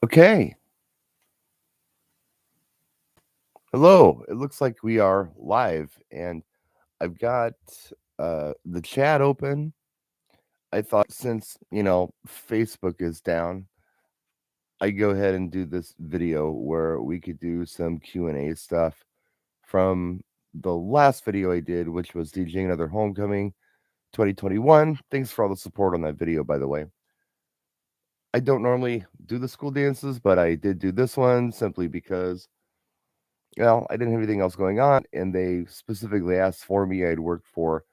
Okay. Hello. It looks like we are live, and I've got the chat open. I thought since, Facebook is down, I go ahead and do this video where we could do some Q&A stuff from the last video I did, which was DJing Another Homecoming 2021. Thanks for all the support on that video, by the way. I don't normally do the school dances, but I did do this one simply because I didn't have anything else going on, and they specifically asked for me. I'd worked for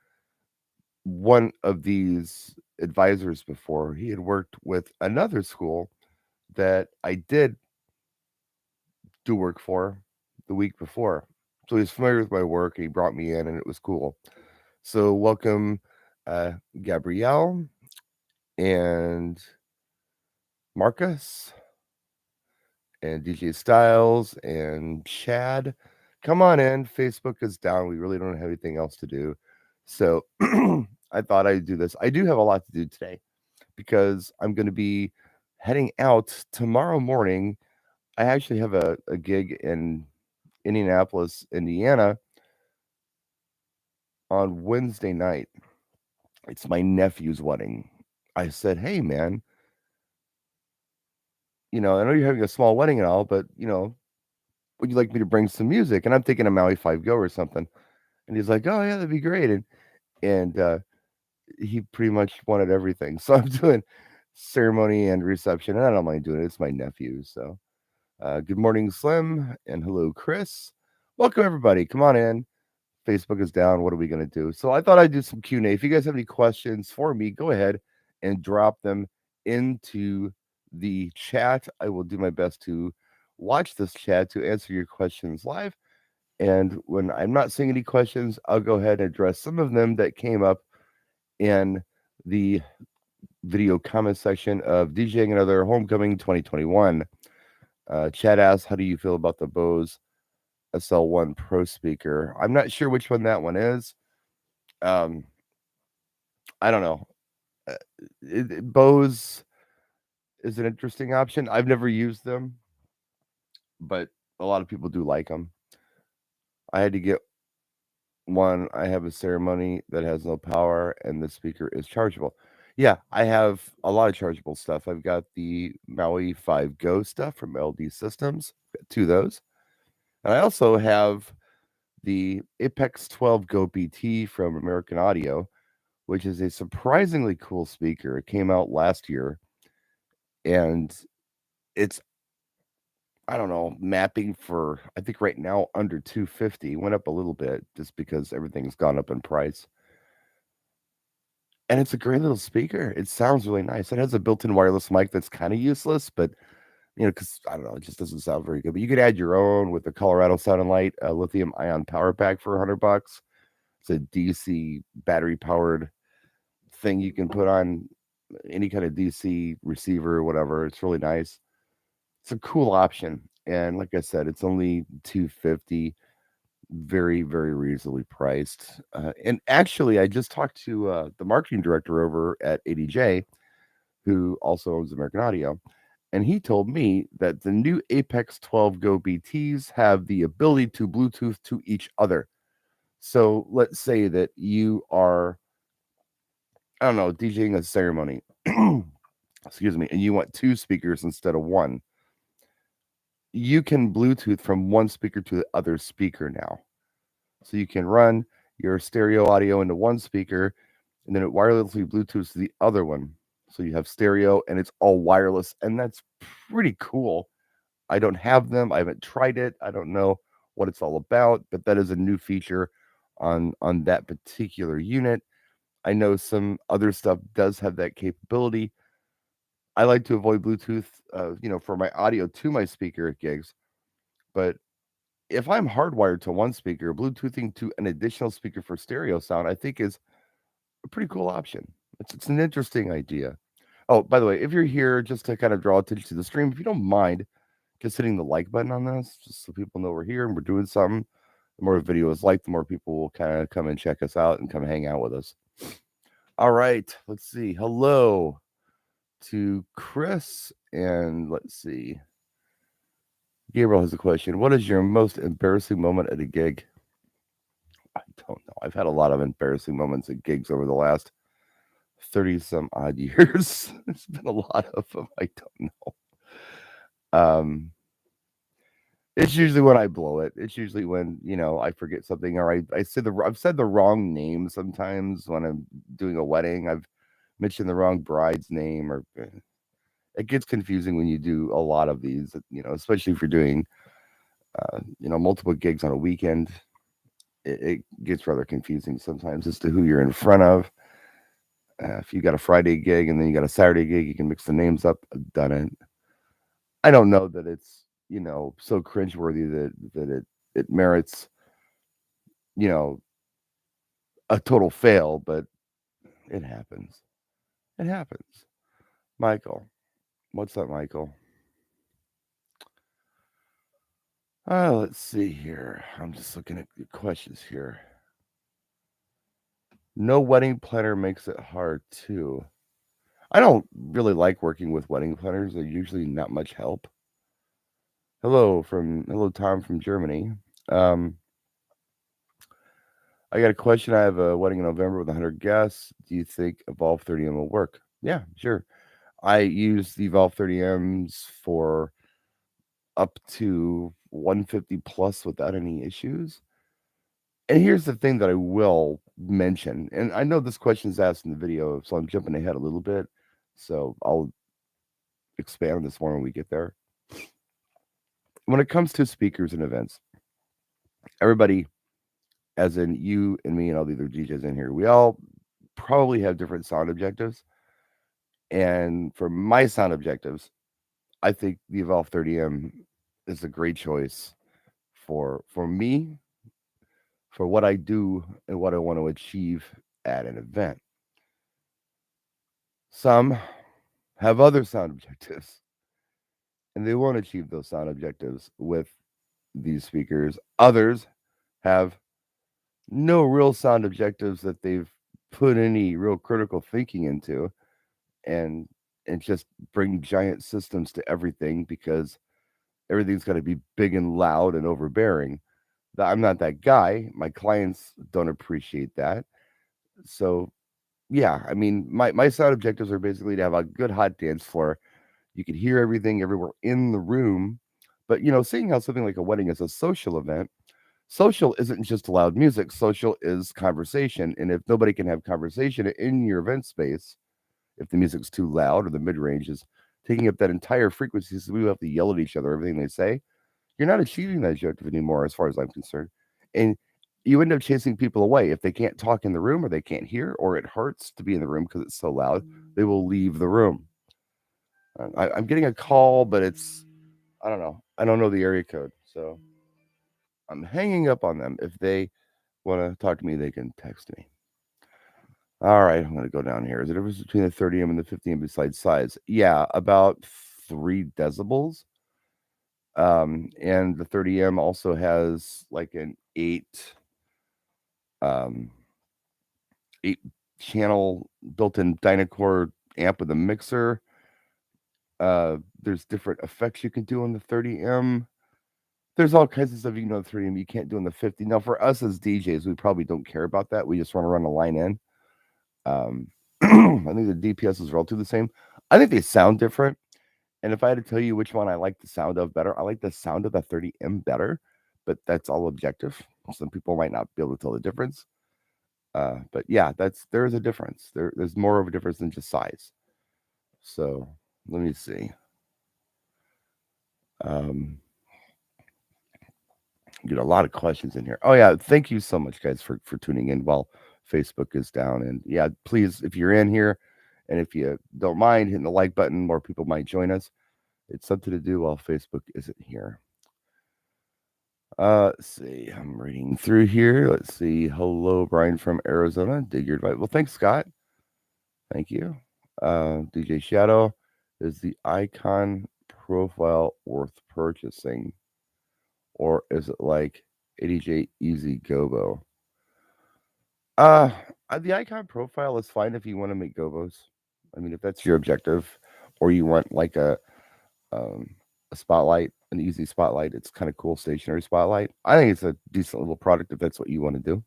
one of these advisors before. He had worked with another school that I did do work for the week before. So he's familiar with my work, and he brought me in, and it was cool. So welcome, Gabrielle and Marcus and DJ Styles and Chad. Come on in. Facebook is down. We really don't have anything else to do. So I thought I'd do this. I do have a lot to do today because I'm going to be heading out tomorrow morning. I actually have a gig in Indianapolis, Indiana on Wednesday night. It's my nephew's wedding. I said, hey, man, I know you're having a small wedding and all, but, would you like me to bring some music? And I'm thinking a Maui 5 Go or something. And he's like, oh, yeah, that'd be great. And he pretty much wanted everything. So I'm doing ceremony and reception, and I don't mind doing it. It's my nephew. So good morning, Slim, and hello, Chris. Welcome, everybody. Come on in. Facebook is down. What are we going to do? So I thought I'd do some Q&A. If you guys have any questions for me, go ahead and drop them into the chat. I will do my best to watch this chat to answer your questions live. And when I'm not seeing any questions, I'll go ahead and address some of them that came up in the video comment section of DJing Another Homecoming 2021. Chad asks, how do you feel about the Bose Sl1 Pro Speaker? I'm not sure which one that one is. I don't know. Bose is an interesting option. I've never used them, but a lot of people do like them. I had to get one. I have a ceremony that has no power, and the speaker is chargeable. Yeah, I have a lot of chargeable stuff. I've got the Maui 5 Go stuff from LD Systems, two of those. And I also have the Apex 12 Go BT from American Audio, which is a surprisingly cool speaker. It came out last year, and it's, I don't know, mapping for, I think right now under 250. Went up a little bit just because everything's gone up in price. And it's a great little speaker. It sounds really nice. It has a built-in wireless mic that's kind of useless, but because I don't know, it just doesn't sound very good. But you could add your own with the Colorado Sound and Light lithium-ion power pack for $100. It's a DC battery-powered thing you can put on any kind of DC receiver or whatever. It's really nice. It's a cool option, and like I said, it's only $250. Very, very reasonably priced. And actually, I just talked to the marketing director over at ADJ, who also owns American Audio, and he told me that the new Apex 12 Go BTs have the ability to Bluetooth to each other. So let's say that you are, I don't know, DJing a ceremony, excuse me, and you want two speakers instead of one. You can Bluetooth from one speaker to the other speaker now. So you can run your stereo audio into one speaker, and then it wirelessly Bluetooths to the other one. So you have stereo, and it's all wireless, and that's pretty cool. I don't have them. I haven't tried it. I don't know what it's all about, but that is a new feature on that particular unit. I know some other stuff does have that capability. I like to avoid Bluetooth, for my audio to my speaker at gigs, but if I'm hardwired to one speaker, Bluetoothing to an additional speaker for stereo sound, I think is a pretty cool option. It's an interesting idea. Oh, by the way, if you're here just to kind of draw attention to the stream, if you don't mind just hitting the like button on this, just so people know we're here and we're doing something. The more the video is liked, the more people will kind of come and check us out and come hang out with us. All right, let's see. Hello to Chris, and let's see. Gabriel has a question. What is your most embarrassing moment at a gig? I don't know. I've had a lot of embarrassing moments at gigs over the last 30 some odd years. There's been a lot of them. I don't know. It's usually when I blow it. It's usually when, I forget something, or I've said the wrong name sometimes when I'm doing a wedding. I've mentioned the wrong bride's name, or it gets confusing when you do a lot of these, especially if you're doing multiple gigs on a weekend. It gets rather confusing sometimes as to who you're in front of. If you got a Friday gig and then you got a Saturday gig, you can mix the names up. I've done it. I don't know that it's so cringeworthy that it merits you know a total fail, but it happens. It happens. Michael, what's up, Michael? Let's see here. I'm just looking at the questions here. No wedding planner makes it hard too. I don't really like working with wedding planners. They're usually not much help. Hello Tom from Germany. Um, I got a question. I have a wedding in November with 100 guests. Do you think Evolve 30M will work? Yeah, sure. I use the Evolve 30Ms for up to 150 plus without any issues. And here's the thing that I will mention, and I know this question is asked in the video, so I'm jumping ahead a little bit. So I'll expand on this more when we get there. When it comes to speakers and events, everybody, as in you and me and all the other DJs in here, we all probably have different sound objectives. And for my sound objectives, I think the Evolve 30M is a great choice for me, for what I do and what I want to achieve at an event. Some have other sound objectives, and they won't achieve those sound objectives with these speakers. Others have no real sound objectives that they've put any real critical thinking into, and just bring giant systems to everything because everything's got to be big and loud and overbearing. I'm not that guy. My clients don't appreciate that. So, yeah, I mean, my sound objectives are basically to have a good hot dance floor. You can hear everything everywhere in the room. But, seeing how something like a wedding is a social event, social isn't just loud music. Social is conversation. And if nobody can have conversation in your event space, if the music's too loud or the mid range is taking up that entire frequency, so we have to yell at each other, everything they say, you're not achieving that objective anymore, as far as I'm concerned. And you end up chasing people away. If they can't talk in the room, or they can't hear, or it hurts to be in the room because it's so loud, they will leave the room. I'm getting a call, but I don't know. I don't know the area code. So I'm hanging up on them. If they want to talk to me, they can text me. All right, I'm going to go down here. Is the difference between the 30M and the 50M besides size? Yeah, about 3 decibels. And the 30M also has like an 8 channel built-in Dynacore amp with a mixer. There's different effects you can do on the 30M. There's all kinds of stuff you can do on the 30M you can't do on the 50. Now, for us as DJs, we probably don't care about that. We just want to run a line in. I think the DPS is relatively the same. I think they sound different. And if I had to tell you which one I like the sound of better, I like the sound of the 30M better, but that's all objective. Some people might not be able to tell the difference. But yeah, there is a difference. There's more of a difference than just size. So let me see. Get a lot of questions in here. Oh yeah, thank you so much, guys, for tuning in while Facebook is down. And yeah, please, if you're in here, and if you don't mind hitting the like button, more people might join us. It's something to do while Facebook isn't here. Let's see. I'm reading through here. Let's see. Hello, Brian from Arizona. Dig your advice. Well, thanks, Scott. Thank you. DJ Shadow, is the icon profile worth purchasing, or is it like ADJ Easy Gobo? The icon profile is fine if you want to make gobos. I mean, if that's your objective. or you want like um, a spotlight, an easy spotlight. It's kind of cool stationary spotlight. I think it's a decent little product if that's what you want to do.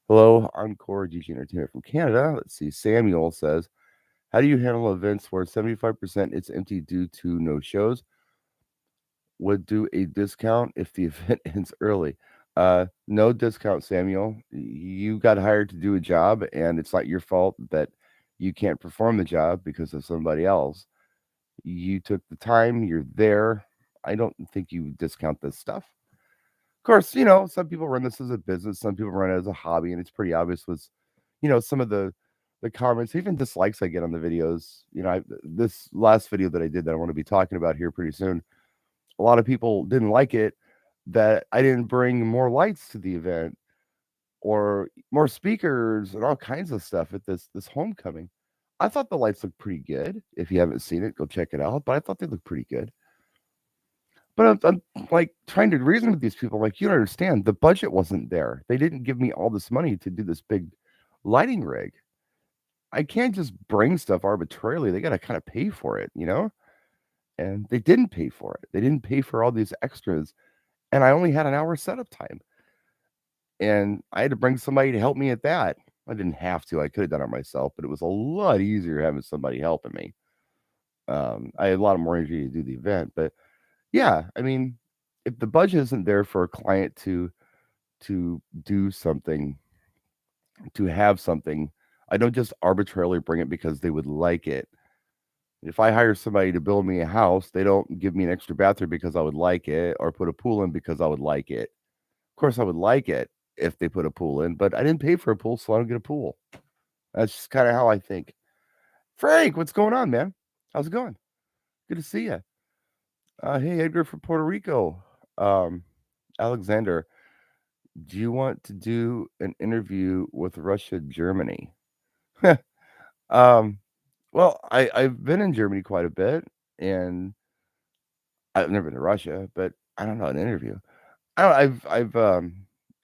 Hello, Encore GG Entertainment from Canada. Let's see. Samuel says, how do you handle events where 75% it's empty due to no shows? Would do a discount if the event ends early. No discount, Samuel. You got hired to do a job, and it's not your fault that you can't perform the job because of somebody else. You took the time, you're there. I don't think you discount this stuff. Of course, some people run this as a business, some people run it as a hobby, and it's pretty obvious with, some of the comments, even dislikes I get on the videos. This last video that I did that I want to be talking about here pretty soon, a lot of people didn't like it that I didn't bring more lights to the event or more speakers and all kinds of stuff at this homecoming. I thought the lights looked pretty good. If you haven't seen it, go check it out. But I thought they looked pretty good. But I'm like trying to reason with these people. Like, you don't understand. The budget wasn't there. They didn't give me all this money to do this big lighting rig. I can't just bring stuff arbitrarily. They got to kind of pay for it, And they didn't pay for it. They didn't pay for all these extras. And I only had an hour setup time. And I had to bring somebody to help me at that. I didn't have to. I could have done it myself, but it was a lot easier having somebody helping me. I had a lot more energy to do the event, but yeah, I mean, if the budget isn't there for a client to do something, to have something, I don't just arbitrarily bring it because they would like it. If I hire somebody to build me a house, they don't give me an extra bathroom because I would like it, or put a pool in because I would like it. Of course, I would like it if they put a pool in, but I didn't pay for a pool, so I don't get a pool. That's just kind of how I think. Frank, what's going on, man? How's it going? Good to see you. Hey, Edgar from Puerto Rico. Alexander, do you want to do an interview with Russia, Germany? um, well, I've been in Germany quite a bit, and I've never been to Russia, but I don't know an interview. I don't.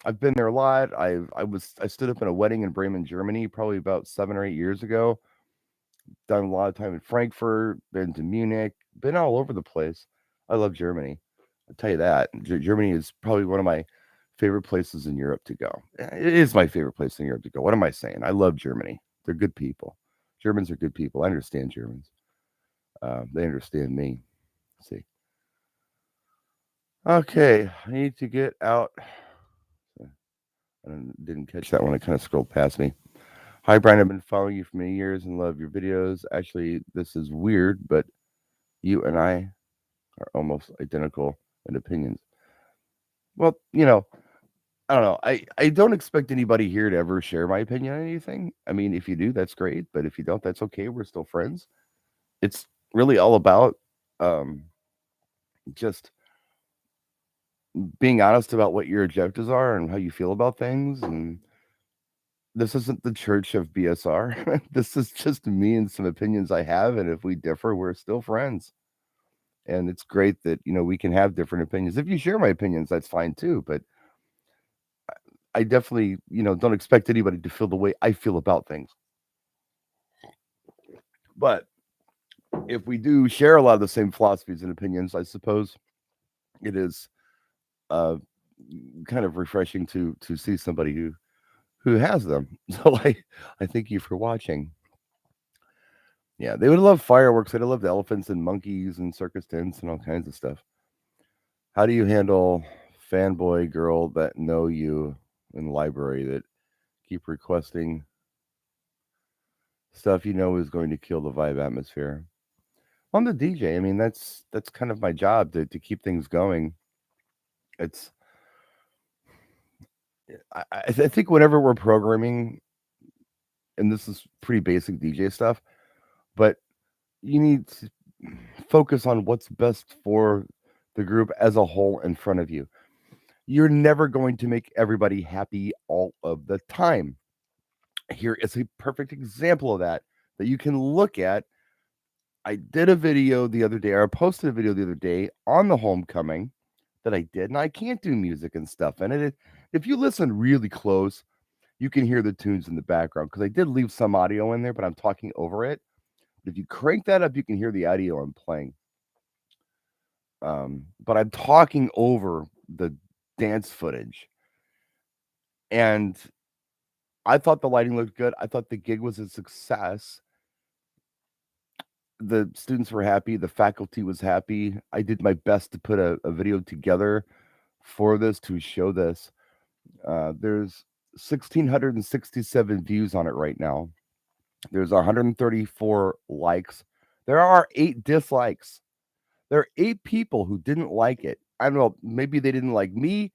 I've been there a lot. I stood up in a wedding in Bremen, Germany, probably about 7 or 8 years ago. Done a lot of time in Frankfurt. Been to Munich. Been all over the place. I love Germany. I'll tell you that. Germany is probably one of my favorite places in Europe to go. It is my favorite place in Europe to go. What am I saying? I love Germany. They're good people. Germans are good people. I understand Germans. They understand me. Let's see. Okay, I need to get out. I didn't catch that one. It kind of scrolled past me. Hi, Brian. I've been following you for many years and love your videos. Actually, this is weird, but you and I are almost identical in opinions. Well, I don't know. I don't expect anybody here to ever share my opinion on anything. I mean, if you do, that's great. But if you don't, that's okay. We're still friends. It's really all about just being honest about what your objectives are and how you feel about things. And this isn't the church of BSR. This is just me and some opinions I have. And if we differ, we're still friends. And it's great that, we can have different opinions. If you share my opinions, that's fine too. But I definitely, don't expect anybody to feel the way I feel about things. But if we do share a lot of the same philosophies and opinions, I suppose it is kind of refreshing to see somebody who has them. So I thank you for watching. Yeah, they would love fireworks. They'd love the elephants and monkeys and circus tents and all kinds of stuff. How do you handle fanboy girl that know you in the library that keep requesting stuff is going to kill the vibe atmosphere? I'm the DJ. I mean, that's kind of my job to keep things going. It's I think whenever we're programming, and this is pretty basic DJ stuff, but you need to focus on what's best for the group as a whole in front of you. You're never going to make everybody happy all of the time. Here is a perfect example of that you can look at. I did a video the other day, or I posted a video the other day on the homecoming that I did, and I can't do music and stuff in it. If you listen really close, you can hear the tunes in the background because I did leave some audio in there, but I'm talking over it. If you crank that up, you can hear the audio I'm playing. But I'm talking over the dance footage. And I thought the lighting looked good. I thought the gig was a success. The students were happy. The faculty was happy. I did my best to put a video together for this to show this. There's 1,667 views on it right now. There's 134 likes. There are 8 dislikes. There are 8 people who didn't like it. I don't know. Maybe they didn't like me.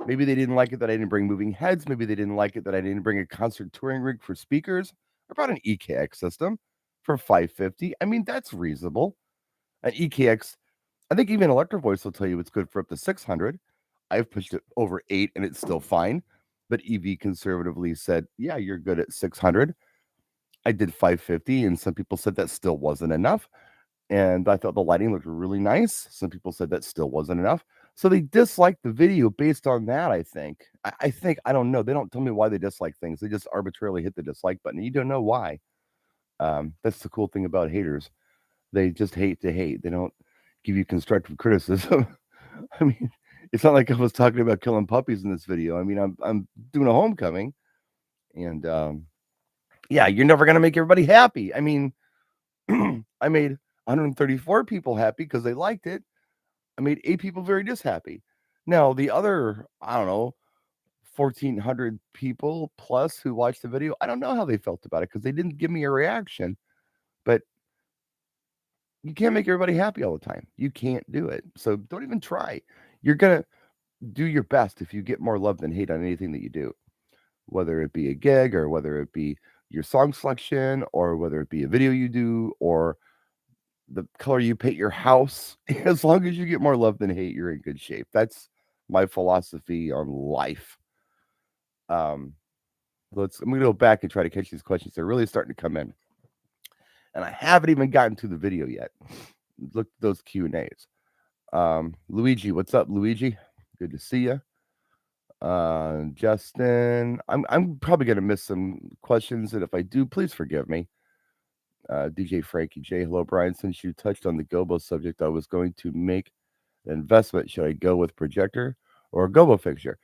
Maybe they didn't like it that I didn't bring moving heads. Maybe they didn't like it that I didn't bring a concert touring rig for speakers. I brought an EKX system for $550. I mean, that's reasonable. An EKX, I think even Electro Voice will tell you it's good for up to 600. I've pushed it over 8 and it's still fine. But EV conservatively said, yeah, you're good at 600. I did 550, and some people said that still wasn't enough. And I thought the lighting looked really nice. Some people said that still wasn't enough. So they disliked the video based on that, I think. I think, I don't know. They don't tell me why they dislike things. They just arbitrarily hit the dislike button. You don't know why. That's the cool thing about haters. They just hate to hate. They don't give you constructive criticism. I mean, it's not like I was talking about killing puppies in this video. I mean, I'm doing a homecoming, and yeah, you're never gonna make everybody happy. I mean, I made 134 people happy because they liked it. I made 8 people very dishappy. Now the other, I don't know, 1,400 people plus who watched the video, I don't know how they felt about it because they didn't give me a reaction. But you can't make everybody happy all the time. You can't do it. So don't even try. You're gonna do your best if you get more love than hate on anything that you do, whether it be a gig or whether it be your song selection or whether it be a video you do or the color you paint your house. As long as you get more love than hate, you're in good shape. That's my philosophy on life. I'm gonna go back and try to catch these questions. They're really starting to come in, and I haven't even gotten to the video yet. Look at those Q&As. Luigi, what's up, Luigi? Good to see you. Justin, I'm probably gonna miss some questions, and if I do, please forgive me. DJ Frankie J, hello, Brian. Since you touched on the Gobo subject, I was going to make an investment. Should I go with projector or a Gobo fixture?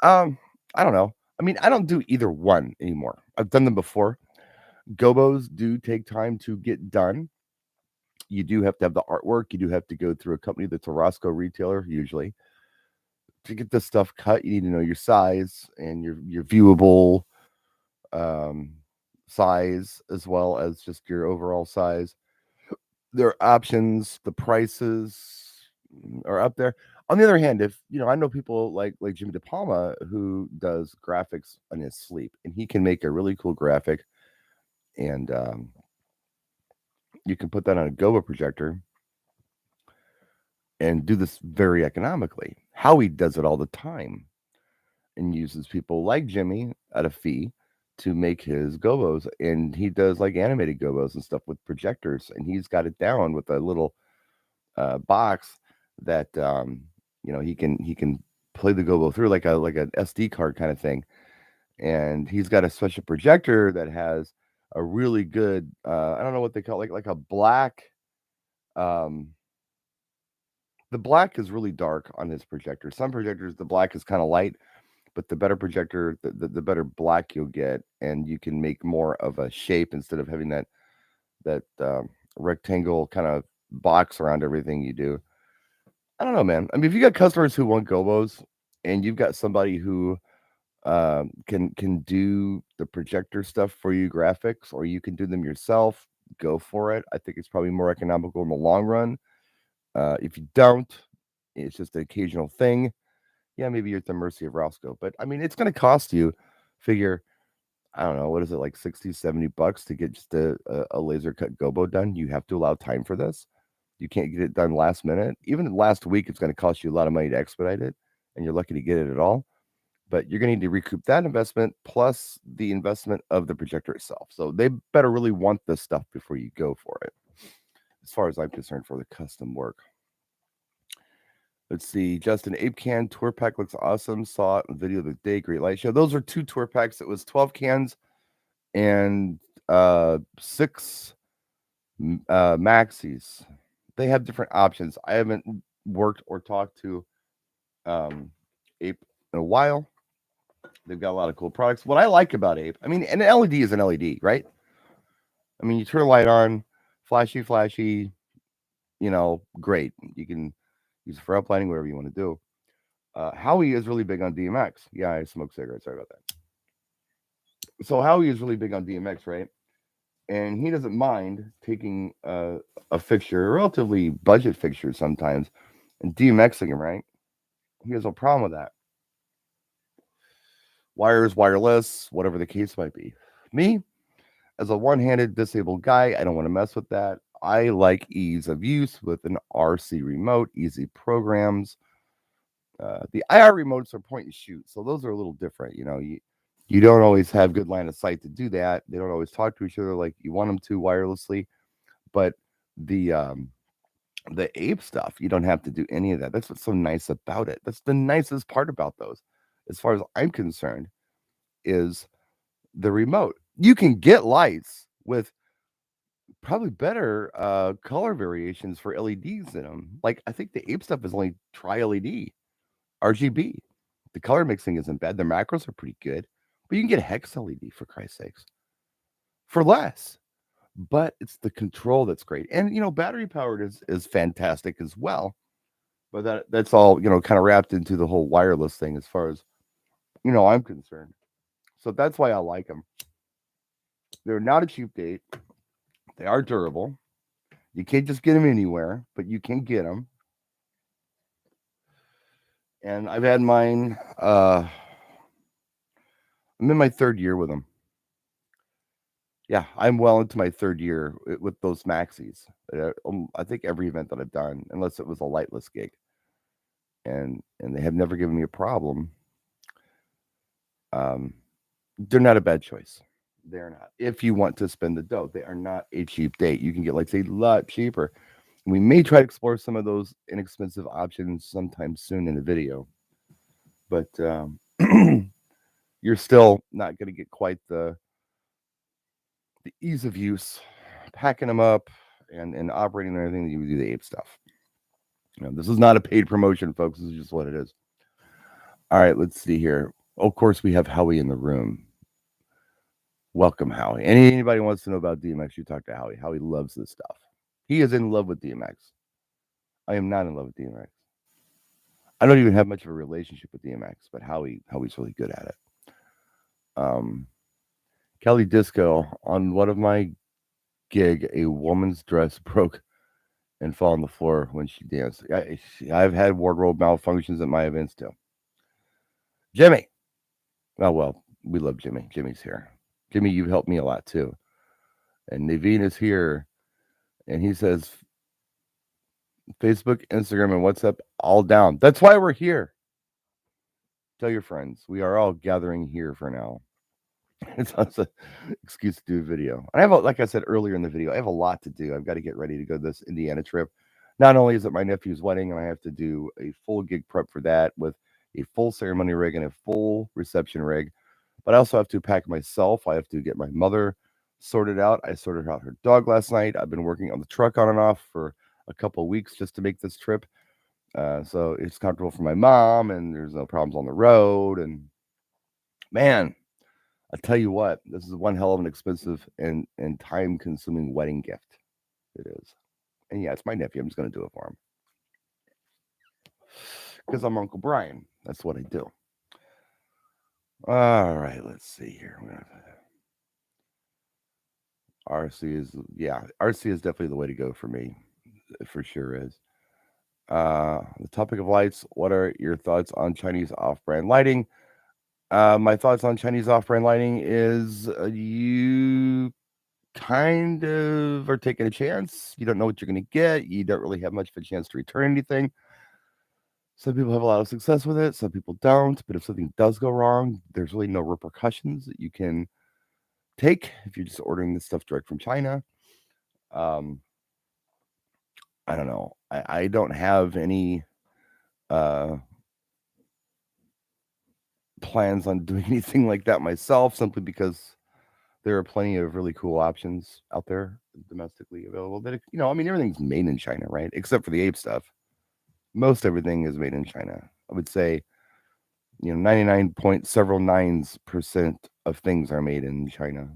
I don't know. I mean, I don't do either one anymore. I've done them before. Gobos do take time to get done. You do have to have the artwork. You do have to go through a company that's a Roscoe retailer, usually. To get this stuff cut, you need to know your size and your viewable size as well as just your overall size. There are options. The prices are up there. On the other hand, if I know people like Jimmy DePalma who does graphics on his sleep, and he can make a really cool graphic, and you can put that on a Gobo projector and do this very economically. Howie does it all the time and uses people like Jimmy at a fee to make his gobos, and he does like animated gobos and stuff with projectors, and he's got it down with a little box that he can play the gobo through like an SD card kind of thing, and he's got a special projector that has a really good I don't know what they call it, like a black the black is really dark on his projector. Some projectors the black is kind of light, but the better projector, the better black you'll get, and you can make more of a shape instead of having that rectangle kind of box around everything you do. I don't know, man. I mean, if you got customers who want gobos, and you've got somebody who can do the projector stuff for you, graphics, or you can do them yourself, go for it. I think it's probably more economical in the long run. If you don't, it's just an occasional thing. Yeah, maybe you're at the mercy of Roscoe, but I mean, it's going to cost you, figure, I don't know, what is it, like 60, $70 to get just a laser cut gobo done? You have to allow time for this. You can't get it done last minute. Even last week, it's going to cost you a lot of money to expedite it, and you're lucky to get it at all. But you're going to need to recoup that investment plus the investment of the projector itself. So they better really want this stuff before you go for it, as far as I'm concerned, for the custom work. Let's see. Justin, Ape Can tour pack looks awesome. Saw it in the video of the day. Great light show. Those are 2 tour packs. It was 12 cans and 6 Maxis, they have different options. I haven't worked or talked to Ape in a while. They've got a lot of cool products. What I like about Ape, I mean, an LED is an LED, right? I mean, you turn a light on, flashy, flashy, great. You can use it for uplighting, whatever you want to do. Howie is really big on DMX. Yeah, I smoke cigarettes. Sorry about that. So Howie is really big on DMX, right? And he doesn't mind taking a fixture, a relatively budget fixture sometimes, and DMXing him, right? He has no problem with that. Wires, wireless, whatever the case might be. Me, as a one-handed disabled guy, I don't want to mess with that. I like ease of use with an RC remote, easy programs. The IR remotes are point and shoot, so those are a little different. You don't always have good line of sight to do that. They don't always talk to each other like you want them to wirelessly. But the Ape stuff, you don't have to do any of that. That's what's so nice about it. That's the nicest part about those, as far as I'm concerned, is the remote. You can get lights with probably better color variations for LEDs in them. Like I think the Ape stuff is only tri LED, RGB. The color mixing isn't bad. The macros are pretty good, but you can get hex LED for Christ's sakes for less. But it's the control that's great, and battery powered is fantastic as well. But that's all kind of wrapped into the whole wireless thing as far as I'm concerned. So that's why I like them. They're not a cheap date. They are durable. You can't just get them anywhere, but you can get them. And I've had mine. I'm in my third year with them. Yeah, I'm well into my third year with those maxis. I think every event that I've done, unless it was a lightless gig, and they have never given me a problem. They're not a bad choice. They're not. If you want to spend the dough, they are not a cheap date. You can get like say a lot cheaper. We may try to explore some of those inexpensive options sometime soon in the video, but you're still not going to get quite the ease of use, packing them up and operating and everything that you would do the Ape stuff. This is not a paid promotion, folks. This is just what it is. All right, let's see here. Of course, we have Howie in the room. Welcome, Howie. Anybody wants to know about DMX, you talk to Howie. Howie loves this stuff. He is in love with DMX. I am not in love with DMX. I don't even have much of a relationship with DMX, but Howie's really good at it. Kelly Disco, on one of my gig, a woman's dress broke and fell on the floor when she danced. I've had wardrobe malfunctions at my events too. Jimmy. Oh, well, we love Jimmy. Jimmy's here. Jimmy, you've helped me a lot too. And Naveen is here. And he says, Facebook, Instagram, and WhatsApp all down. That's why we're here. Tell your friends. We are all gathering here for now. It's an excuse to do a video. And I have, like I said earlier in the video, I have a lot to do. I've got to get ready to go to this Indiana trip. Not only is it my nephew's wedding, and I have to do a full gig prep for that with a full ceremony rig and a full reception rig, but I also have to pack myself. I have to get my mother sorted out. I sorted out her dog last night. I've been working on the truck on and off for a couple of weeks just to make this trip. So it's comfortable for my mom, and there's no problems on the road. And man, I tell you what, this is one hell of an expensive and time-consuming wedding gift. It is. And yeah, it's my nephew. I'm just going to do it for him. Because I'm Uncle Brian. That's what I do. All right, let's see here. RC is definitely the way to go for me. It for sure is. The topic of lights. What are your thoughts on Chinese off-brand lighting? My thoughts on Chinese off-brand lighting is you kind of are taking a chance. You don't know what you're going to get. You don't really have much of a chance to return anything. Some people have a lot of success with it. Some people don't. But if something does go wrong, there's really no repercussions that you can take if you're just ordering this stuff direct from China. I don't know. I don't have any plans on doing anything like that myself, simply because there are plenty of really cool options out there domestically available. That I mean, everything's made in China, right? Except for the ape stuff. Most everything is made in China. I would say 99 point several nines% of things are made in China,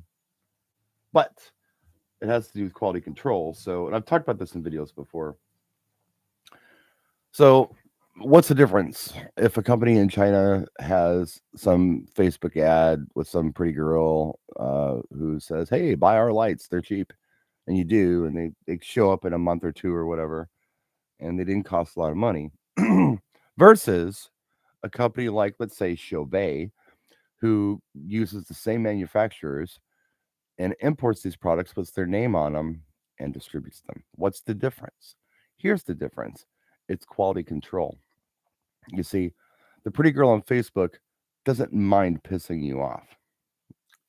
but it has to do with quality control. So, and I've talked about this in videos before. So, what's the difference if a company in China has some Facebook ad with some pretty girl who says, "Hey, buy our lights; they're cheap," and you do, and they show up in a month or two or whatever, and they didn't cost a lot of money, versus a company like, let's say, Chauvet, who uses the same manufacturers and imports these products, puts their name on them, and distributes them. What's the difference? Here's the difference: it's quality control. You see, the pretty girl on Facebook doesn't mind pissing you off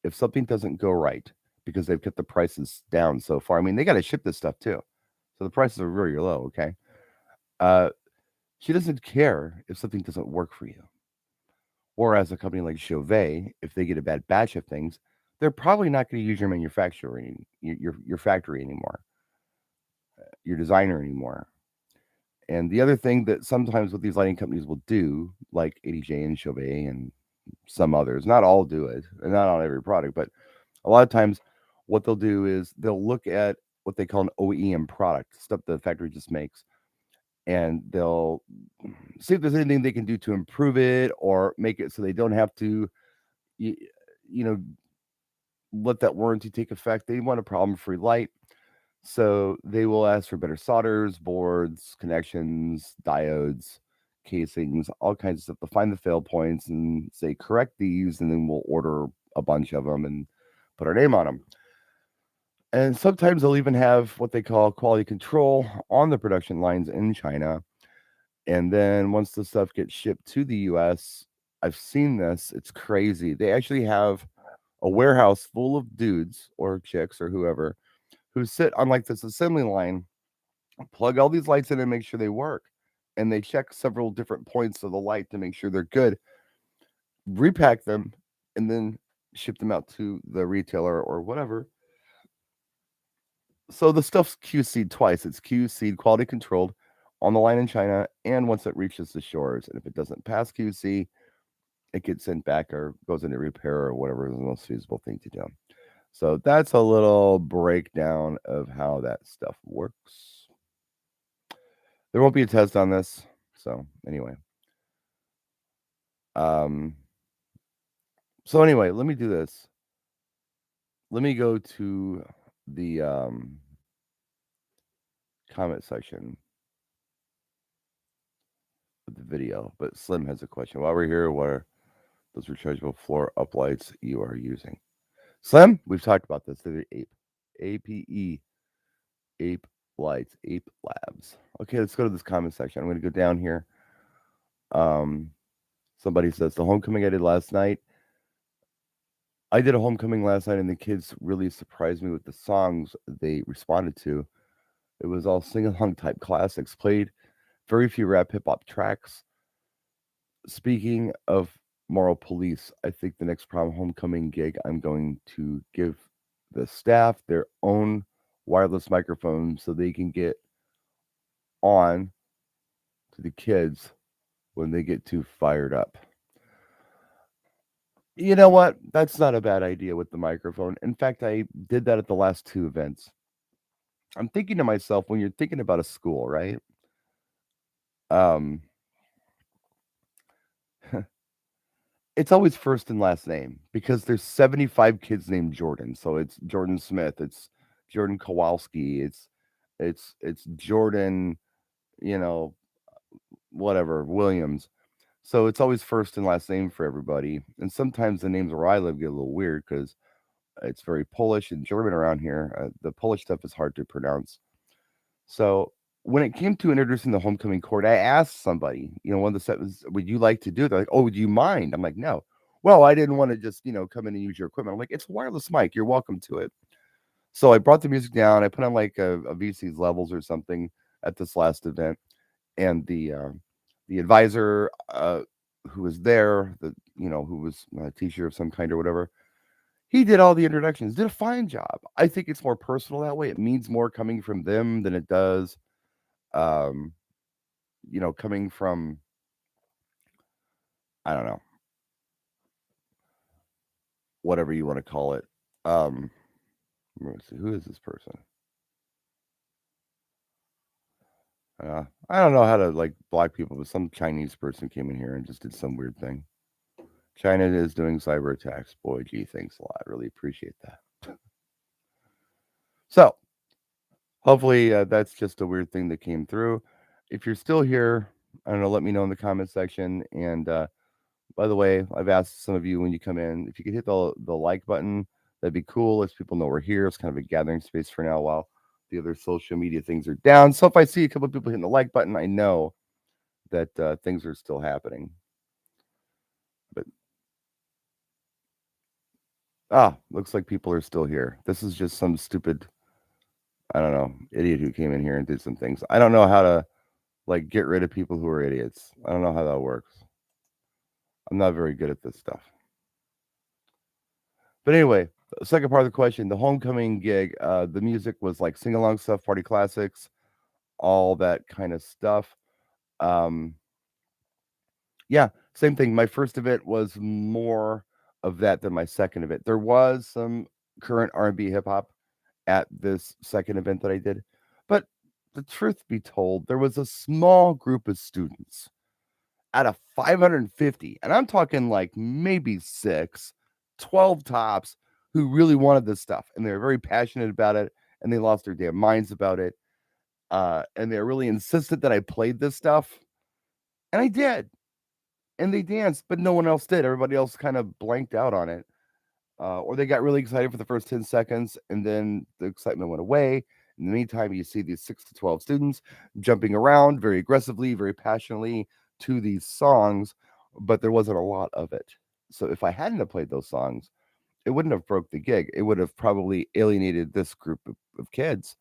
if something doesn't go right because they've kept the prices down so far. I mean, they got to ship this stuff too, so the prices are very low. Okay, uh, she doesn't care if something doesn't work for you. Whereas a company like Chauvet, if they get a bad batch of things, they're probably not going to use your manufacturing, your factory anymore, your designer anymore. And the other thing that sometimes what these lighting companies will do, like ADJ and Chauvet and some others, not all do it, and not on every product, but a lot of times what they'll do is they'll look at what they call an OEM product, stuff the factory just makes, and they'll see if there's anything they can do to improve it or make it so they don't have to, you, you know, let that warranty take effect. They want a problem-free light. So they will ask for better solders, boards, connections, diodes, casings, all kinds of stuff to find the fail points and say, correct these, and then we'll order a bunch of them and put our name on them. And sometimes they'll even have what they call quality control on the production lines in China. And then once the stuff gets shipped to the US, I've seen this. It's crazy. They actually have a warehouse full of dudes or chicks or whoever who sit on like this assembly line, plug all these lights in and make sure they work. And they check several different points of the light to make sure they're good, repack them, and then ship them out to the retailer or whatever. So the stuff's QC'd twice. It's QC'd, quality controlled on the line in China, and once it reaches the shores. And if it doesn't pass QC, it gets sent back or goes into repair or whatever is the most feasible thing to do. So that's a little breakdown of how that stuff works. There won't be a test on this. So anyway. Um so anyway, let me do this. Let me go to the comment section of the video. But Slim has a question. While we're here, what are those rechargeable floor uplights you are using? Slim, we've talked about this. They're the APE, Ape Lights, Ape Labs. Okay, let's go to this comment section. I'm going to go down here. Somebody says the homecoming I did last night. I did a homecoming last night, and the kids really surprised me with the songs they responded to. It was all sing-along type classics, played very few rap hip-hop tracks. Speaking of moral police, I think the next prom homecoming gig, I'm going to give the staff their own wireless microphone so they can get on to the kids when they get too fired up. You know what? That's not a bad idea with the microphone. In fact, I did that at the last two events. I'm thinking to myself, when you're thinking about a school, right? Um, it's always first and last name because there's 75 kids named Jordan. So it's Jordan Smith, it's Jordan Kowalski, it's Jordan, you know, whatever, Williams. So it's always first and last name for everybody. And sometimes the names where I live get a little weird because it's very Polish and German around here. The Polish stuff is hard to pronounce. So when it came to introducing the homecoming chord, I asked somebody, one of the sets, would you like to do it? They're like, oh, would you mind? I'm like, no. Well, I didn't want to just, come in and use your equipment. I'm like, it's a wireless mic. You're welcome to it. So I brought the music down. I put on like a VC's levels or something at this last event. And the advisor who was there, who was a teacher of some kind or whatever, He did all the introductions, did a fine job. I think it's more personal that way. It means more coming from them than it does, um, coming from, I don't know, whatever you want to call it. Um, let me see, who is this person? I don't know how to like block people, but some Chinese person came in here and just did some weird thing. China is doing cyber attacks. Boy, gee, thanks a lot. Really appreciate that. So, hopefully, that's just a weird thing that came through. If you're still here, I don't know, let me know in the comment section. And by the way, I've asked some of you when you come in, if you could hit the like button, that'd be cool. As people know we're here. It's kind of a gathering space for now while the other social media things are down. So if I see a couple of people hitting the like button, I know that things are still happening. But looks like people are still here. This is just some stupid, I don't know, idiot who came in here and did some things. I don't know how to like get rid of people who are idiots. I don't know how that works. I'm not very good at this stuff. But anyway, the second part of the question, the homecoming gig, the music was like sing along stuff, party classics, all that kind of stuff. Um, yeah, same thing. My first event was more of that than my second event. There was some current R&B hip hop at this second event that I did, but the truth be told, there was a small group of students out of 550, and I'm talking like maybe 12 tops, who really wanted this stuff, and they were very passionate about it, and they lost their damn minds about it, and they really insisted that I played this stuff, and I did, and they danced, but no one else did. Everybody else kind of blanked out on it, or they got really excited for the first 10 seconds, and then the excitement went away. In the meantime, you see these 6 to 12 students jumping around very aggressively, very passionately to these songs, but there wasn't a lot of it. So if I hadn't have played those songs, it wouldn't have broke the gig. It would have probably alienated this group of kids,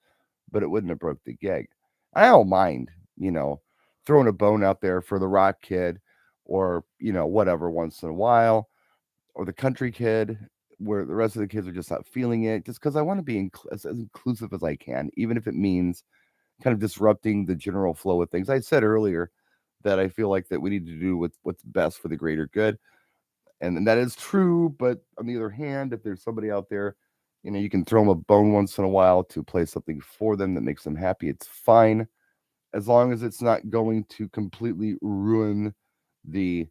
but it wouldn't have broke the gig. I don't mind, throwing a bone out there for the rock kid or, whatever once in a while, or the country kid where the rest of the kids are just not feeling it, just because I want to be as inclusive as I can, even if it means kind of disrupting the general flow of things. I said earlier that I feel like that we need to do what's best for the greater good. And that is true. But on the other hand, if there's somebody out there, you can throw them a bone once in a while to play something for them that makes them happy. It's fine as long as it's not going to completely ruin the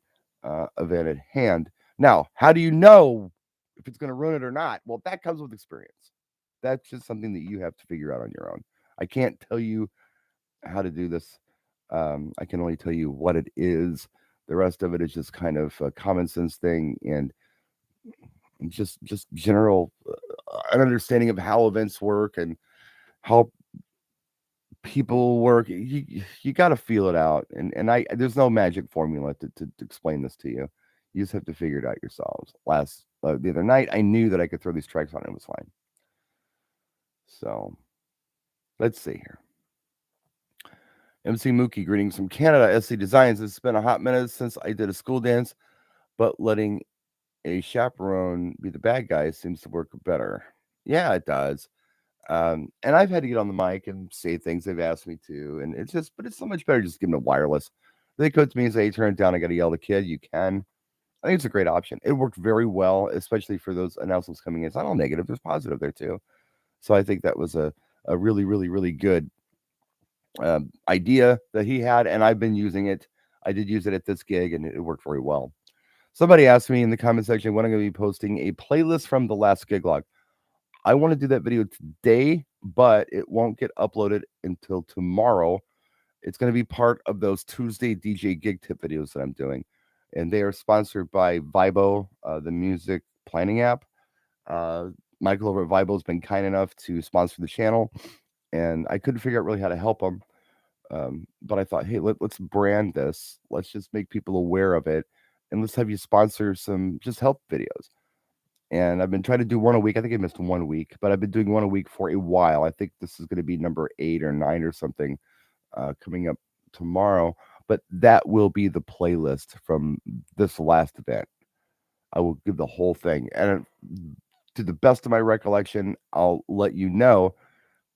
event at hand. Now, how do you know if it's going to ruin it or not? Well, that comes with experience. That's just something that you have to figure out on your own. I can't tell you how to do this. I can only tell you what it is. The rest of it is just kind of a common sense thing and just general an understanding of how events work and how people work. You got to feel it out, and I there's no magic formula to explain this to you. You just have to figure it out yourselves. The other night, I knew that I could throw these tracks on; it was fine. So let's see here. MC Mookie, greetings from Canada. SC Designs. It's been a hot minute since I did a school dance, but letting a chaperone be the bad guy seems to work better. Yeah, it does. And I've had to get on the mic and say things they've asked me to, and but it's so much better just giving it wireless. They come to me and say, hey, turn it down. I got to yell at the kid. You can. I think it's a great option. It worked very well, especially for those announcements coming in. It's not all negative. There's positive there too. So I think that was a really, really, really good idea that he had, and I've been using it. I did use it at this gig, and it worked very well. Somebody asked me in the comment section when I'm going to be posting a playlist from the last gig log. I want to do that video today, but it won't get uploaded until tomorrow. It's going to be part of those Tuesday DJ gig tip videos that I'm doing. And they are sponsored by Vibo, the music planning app. Michael over at Vibo has been kind enough to sponsor the channel, and I couldn't figure out really how to help him. But I thought, hey, let's brand this. Let's just make people aware of it, and let's have you sponsor some just help videos. And I've been trying to do one a week. I think I missed 1 week, but I've been doing one a week for a while. I think this is going to be number 8 or 9 or something coming up tomorrow. But that will be the playlist from this last event. I will give the whole thing. And to the best of my recollection, I'll let you know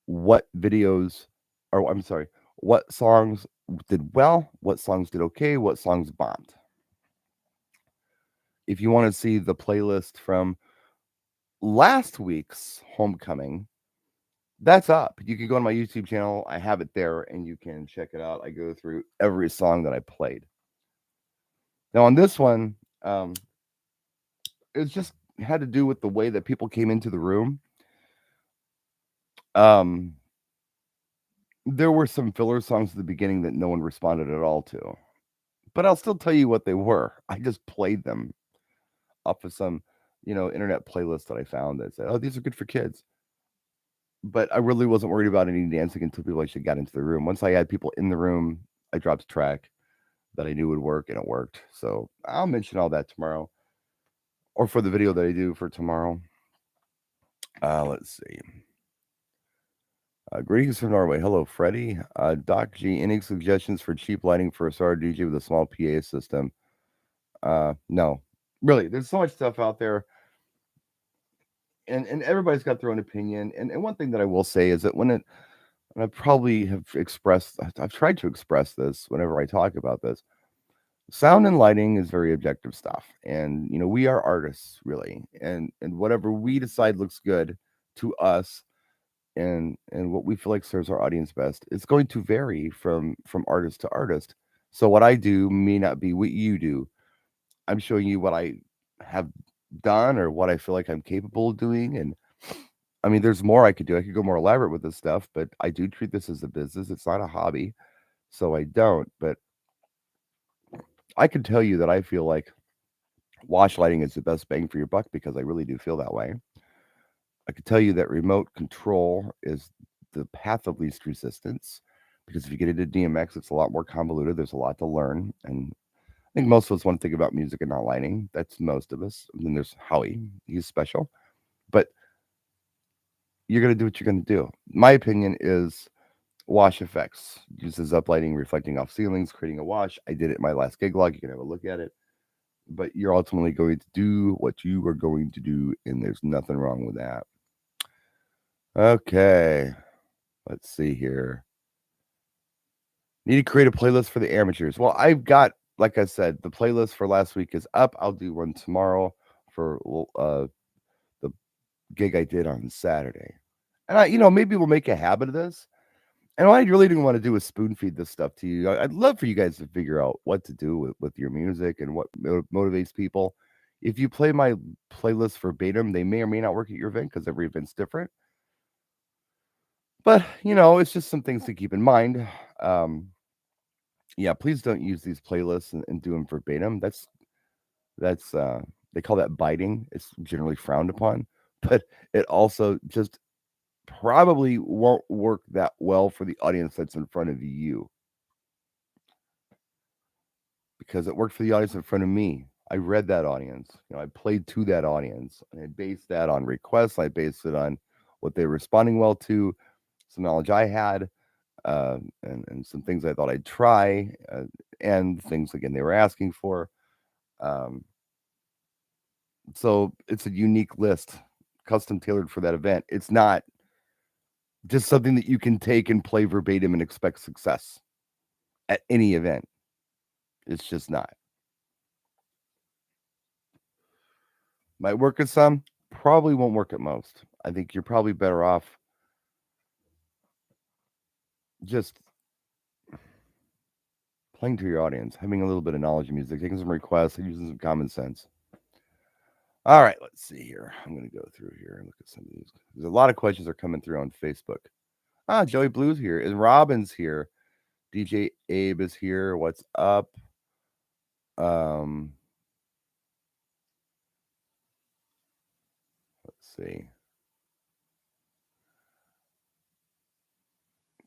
what videos, or I'm sorry, what songs did well, what songs did okay, what songs bombed. If you want to see the playlist from last week's homecoming, that's up. You can go on my YouTube channel. I have it there and you can check it out. I go through every song that I played. Now, on this one, it's just had to do with the way that people came into the room. Um, there were some filler songs at the beginning that no one responded at all to, but I'll still tell you what they were. I just played them off of some, internet playlist that I found that said, "Oh, these are good for kids." But I really wasn't worried about any dancing until people actually got into the room. Once I had people in the room, I dropped a track that I knew would work, and it worked. So I'll mention all that tomorrow, or for the video that I do for tomorrow. Let's see. Greetings from Norway. Hello, Freddie. Doc G, any suggestions for cheap lighting for a star DJ with a small PA system? No, really. There's so much stuff out there, and everybody's got their own opinion. And one thing that I will say is that and I probably have expressed, I've tried to express this whenever I talk about this. Sound and lighting is very objective stuff, and we are artists, really, and whatever we decide looks good to us and what we feel like serves our audience best, it's going to vary from artist to artist. So what I do may not be what you do. I'm showing you what I have done or what I feel like I'm capable of doing. And I mean, there's more I could do. I could go more elaborate with this stuff, but I do treat this as a business. It's not a hobby, so I don't. But I can tell you that I feel like wash lighting is the best bang for your buck because I really do feel that way. I could tell you that remote control is the path of least resistance because if you get into DMX, it's a lot more convoluted. There's a lot to learn. And I think most of us want to think about music and not lighting. That's most of us. And then there's Howie. He's special. But you're going to do what you're going to do. My opinion is wash effects. Uses uplighting, reflecting off ceilings, creating a wash. I did it in my last gig log. You can have a look at it. But you're ultimately going to do what you are going to do, and there's nothing wrong with that. Okay, let's see here. Need to create a playlist for the amateurs. Well, I've got, like I said, the playlist for last week is up. I'll do one tomorrow for the gig I did on Saturday. And maybe we'll make a habit of this. And what I really didn't want to do is spoon feed this stuff to you. I'd love for you guys to figure out what to do with your music and what motivates people. If you play my playlist verbatim, they may or may not work at your event because every event's different. But, it's just some things to keep in mind. Yeah, please don't use these playlists and do them verbatim. That's they call that biting. It's generally frowned upon, but it also just probably won't work that well for the audience that's in front of you. Because it worked for the audience in front of me. I read that audience. I played to that audience. And I based that on requests. I based it on what they were responding well to, some knowledge I had, and some things I thought I'd try, and things, again, they were asking for. So it's a unique list, custom tailored for that event. It's not just something that you can take and play verbatim and expect success at any event. It's just not. Might work at some, probably won't work at most. I think you're probably better off just playing to your audience, having a little bit of knowledge of music, taking some requests, and using some common sense. All right, let's see here. I'm going to go through here and look at some of these. There's a lot of questions are coming through on Facebook. Joey Blue's here. And Robin's here. DJ Abe is here. What's up? Let's see.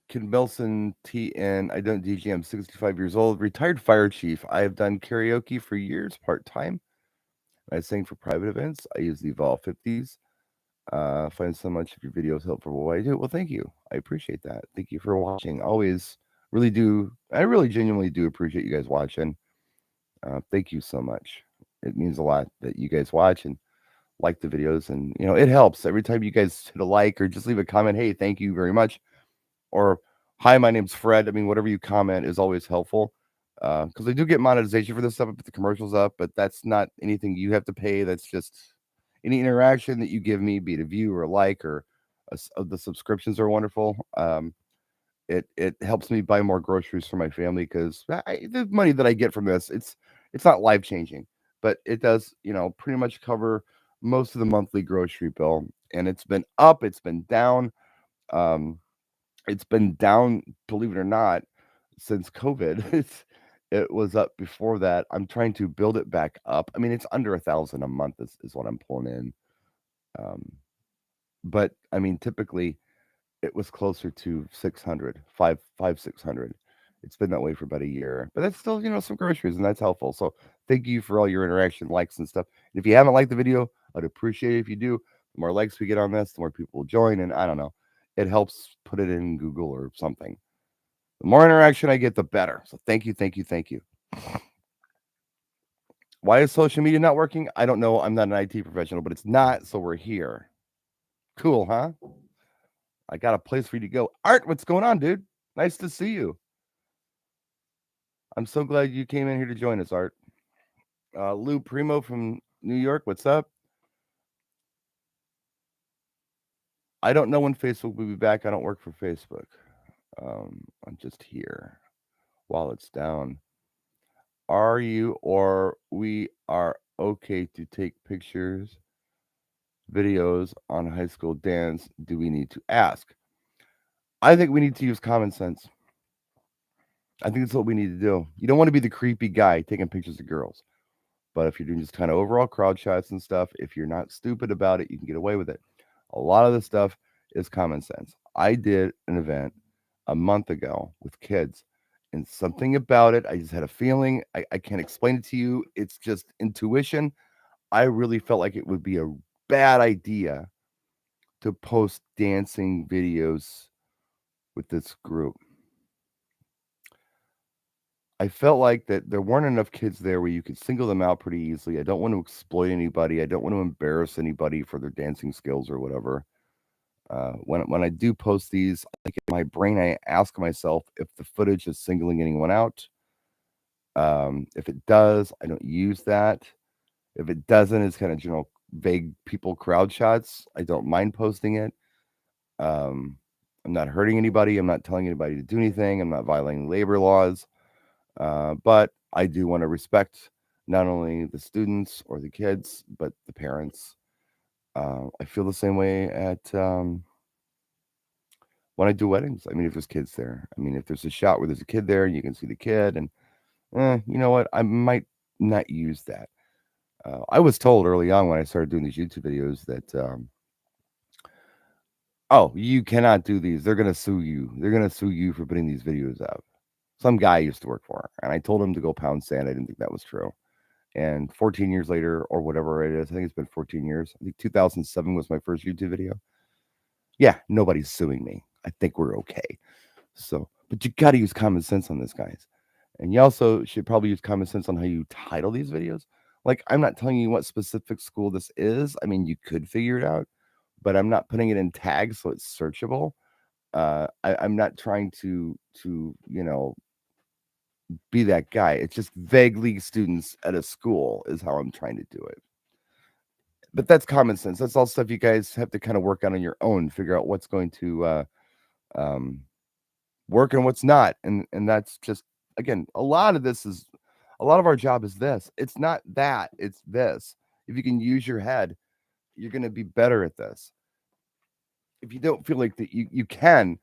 Ken Belson TN. I don't DJ. I'm 65 years old. Retired fire chief. I have done karaoke for years, part-time. I sing for private events. I use the Evolve 50s. Find so much of your videos helpful for what I do. Well, thank you. I appreciate that. Thank you for watching. Always really do. I really genuinely do appreciate you guys watching. Thank you so much. It means a lot that you guys watch and like the videos, and it helps every time you guys hit a like or just leave a comment. Hey, thank you very much, or hi, my name's Fred. I mean, whatever you comment is always helpful, because I do get monetization for this stuff. I put the commercials up, but that's not anything you have to pay. That's just any interaction that you give me, be it a view or a like or the subscriptions are wonderful. It helps me buy more groceries for my family because the money that I get from this, it's not life changing, but it does, pretty much cover most of the monthly grocery bill. And it's been up, it's been down. Um, it's been down, believe it or not, since COVID. It was up before that. I'm trying to build it back up. I mean, it's under 1,000 a month is what I'm pulling in. Um, but I mean, typically it was closer to 600, 600. It's been that way for about a year, but that's still, some groceries, and that's helpful. So thank you for all your interaction, likes, and stuff. And if you haven't liked the video, I'd appreciate it if you do. The more likes we get on this, the more people will join, and I don't know, it helps put it in Google or something. The more interaction I get, the better. So thank you, thank you, thank you. Why is social media not working? I don't know. I'm not an IT professional, but it's not, so we're here. Cool, huh? I got a place for you to go. Art, what's going on, dude? Nice to see you. I'm so glad you came in here to join us, Art. Lou Primo from New York, what's up? I don't know when Facebook will be back. I don't work for Facebook. I'm just here while it's down. Are you or we are okay to take pictures, videos on high school dance? Do we need to ask? I think we need to use common sense. I think that's what we need to do. You don't want to be the creepy guy taking pictures of girls. But if you're doing just kind of overall crowd shots and stuff, if you're not stupid about it, you can get away with it. A lot of this stuff is common sense. I did an event a month ago with kids, and something about it, I just had a feeling. I can't explain it to you. It's just intuition. I really felt like it would be a bad idea to post dancing videos with this group. I felt like that there weren't enough kids there where you could single them out pretty easily. I don't want to exploit anybody. I don't want to embarrass anybody for their dancing skills or whatever. When I do post these, like in my brain, I ask myself if the footage is singling anyone out. If it does, I don't use that. If it doesn't, it's kind of vague people crowd shots. I don't mind posting it. I'm not hurting anybody. I'm not telling anybody to do anything. I'm not violating labor laws. But I do want to respect not only the students or the kids, but the parents. I feel the same way at when I do weddings. I mean, if there's kids there, I mean, if there's a shot where there's a kid there and you can see the kid, and you know what, I might not use that. I was told early on when I started doing these YouTube videos that, oh, you cannot do these. They're going to sue you. They're going to sue you for putting these videos out. Some guy I used to work for, and I told him to go pound sand. I didn't think that was true. And 14 years later, or whatever it is, I think it's been 14 years. I think 2007 was my first YouTube video. Yeah, nobody's suing me. I think we're okay. So, but you got to use common sense on this, guys. And you also should probably use common sense on how you title these videos. Like, I'm not telling you what specific school this is. I mean, you could figure it out, but I'm not putting it in tags so it's searchable. I'm not trying to be that guy. It's just vaguely students at a school is how I'm trying to do it. But that's common sense. That's all stuff you guys have to kind of work on your own, figure out what's going to work and what's not. And that's just, again, a lot of our job is this. It's not that, it's this. If you can use your head, you're going to be better at this. If you don't feel like that you can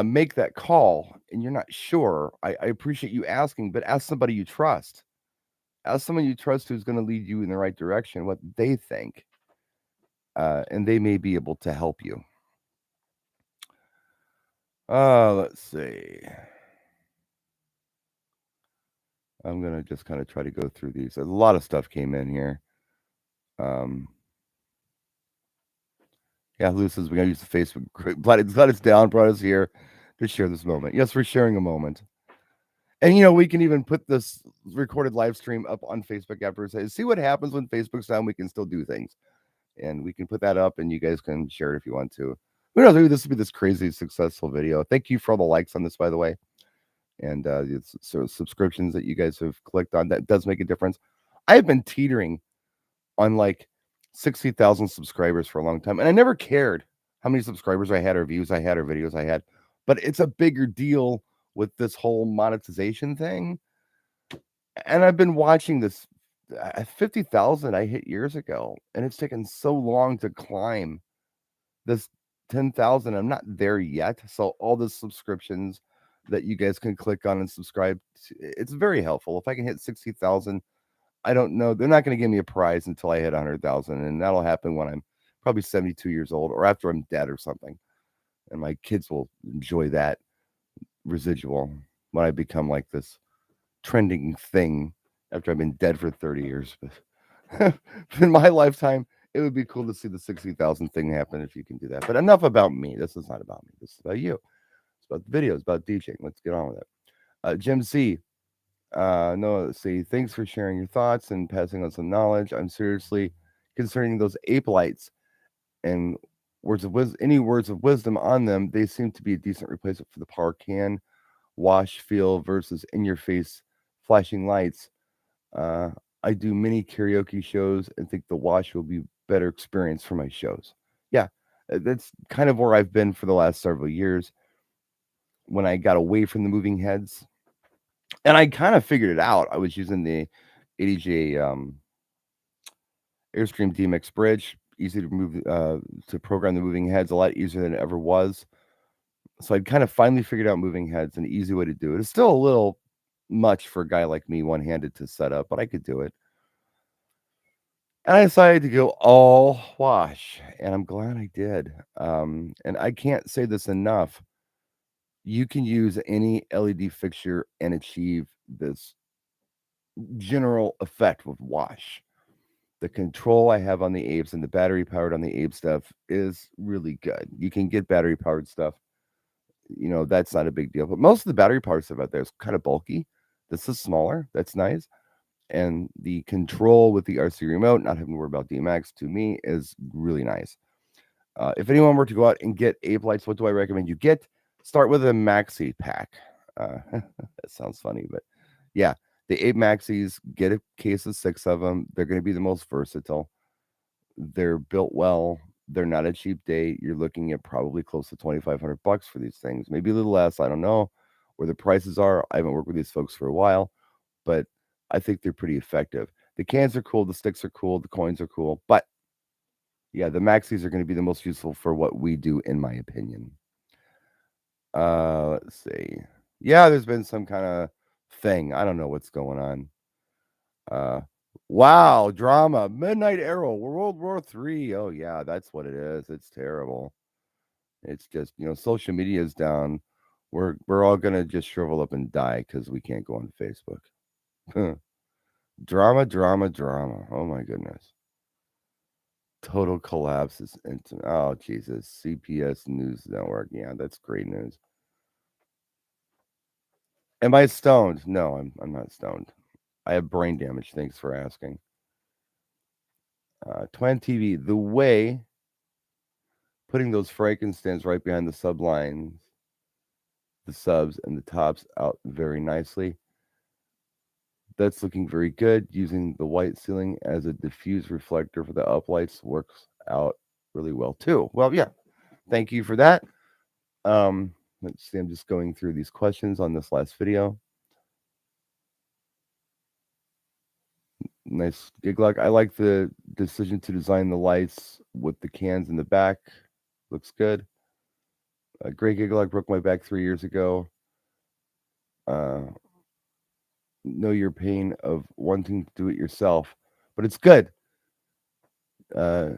make that call and you're not sure, I appreciate you asking, but ask somebody you trust. Ask someone you trust who's going to lead you in the right direction, what they think, and they may be able to help you. Let's see. I'm going to just kind of try to go through these. A lot of stuff came in here. Yeah, Lou says we got to use the Facebook group. Glad it's down, brought us here to share this moment. Yes, we're sharing a moment. And, we can even put this recorded live stream up on Facebook after. Say, see what happens when Facebook's down. We can still do things. and we can put that up, and you guys can share it if you want to. Who knows? Maybe this will be this crazy successful video. Thank you for all the likes on this, by the way, and so subscriptions that you guys have clicked on. That does make a difference. I have been teetering on like 60,000 subscribers for a long time, and I never cared how many subscribers I had, or views I had, or videos I had. But it's a bigger deal with this whole monetization thing, and I've been watching this 50,000 I hit years ago, and it's taken so long to climb this 10,000. I'm not there yet. So all the subscriptions that you guys can click on and subscribe to, it's very helpful. If I can hit 60,000, I don't know. They're not going to give me a prize until I hit 100,000, and that'll happen when I'm probably 72 years old, or after I'm dead or something. And my kids will enjoy that residual when I become like this trending thing after I've been dead for 30 years. But in my lifetime, it would be cool to see the 60,000 thing happen if you can do that. But enough about me. This is not about me. This is about you. It's about the videos, about DJing. Let's get on with it. Jim C. No, let's see. Thanks for sharing your thoughts and passing on some knowledge. I'm seriously concerning those ape lights and any words of wisdom on them. They seem to be a decent replacement for the power can wash feel versus in your face flashing lights. I do many karaoke shows and think the wash will be better experience for my shows. Yeah, that's kind of where I've been for the last several years when I got away from the moving heads. And I kind of figured it out. I was using the ADJ Airstream DMX bridge, easy to move to program the moving heads, a lot easier than it ever was. So I'd kind of finally figured out moving heads, an easy way to do it. It's still a little much for a guy like me, one-handed to set up, but I could do it. And I decided to go all wash, and I'm glad I did. And I can't say this enough. You can use any LED fixture and achieve this general effect with wash. The control I have on the apes and the battery powered on the ape stuff is really good. You can get battery powered stuff. That's not a big deal. But most of the battery powered stuff out there is kind of bulky. This is smaller. That's nice. And the control with the RC remote, not having to worry about DMX, to me is really nice. If anyone were to go out and get ape lights, what do I recommend you get? Start with a maxi pack. That sounds funny, but yeah, the ape maxis, get a case of 6 of them. They're going to be the most versatile. They're built well. They're not a cheap date. You're looking at probably close to $2,500 for these things, maybe a little less. I don't know where the prices are. I haven't worked with these folks for a while, but I think they're pretty effective. The cans are cool. The sticks are cool. The coins are cool. But yeah, the maxis are going to be the most useful for what we do, in my opinion. Let's see. Yeah, there's been some kind of thing. I don't know what's going on. Wow, drama. Midnight Arrow, World War III. Oh yeah, that's what it is. It's terrible. It's just, social media is down. We're all gonna just shrivel up and die because we can't go on Facebook. Drama, drama, drama. Oh my goodness. Total collapse is oh Jesus. CPS News Network. Yeah, that's great news. Am I stoned? No, I'm not stoned. I have brain damage. Thanks for asking. Twin TV, the way putting those Frankensteins right behind the sublines, the subs, and the tops out very nicely. That's looking very good. Using the white ceiling as a diffuse reflector for the uplights works out really well too. Well, yeah, thank you for that. Let's see. I'm just going through these questions on this last video. Nice gig lock. I like the decision to design the lights with the cans in the back. Looks good. A great gig lock. Broke my back 3 years ago. Know your pain of wanting to do it yourself, but it's good to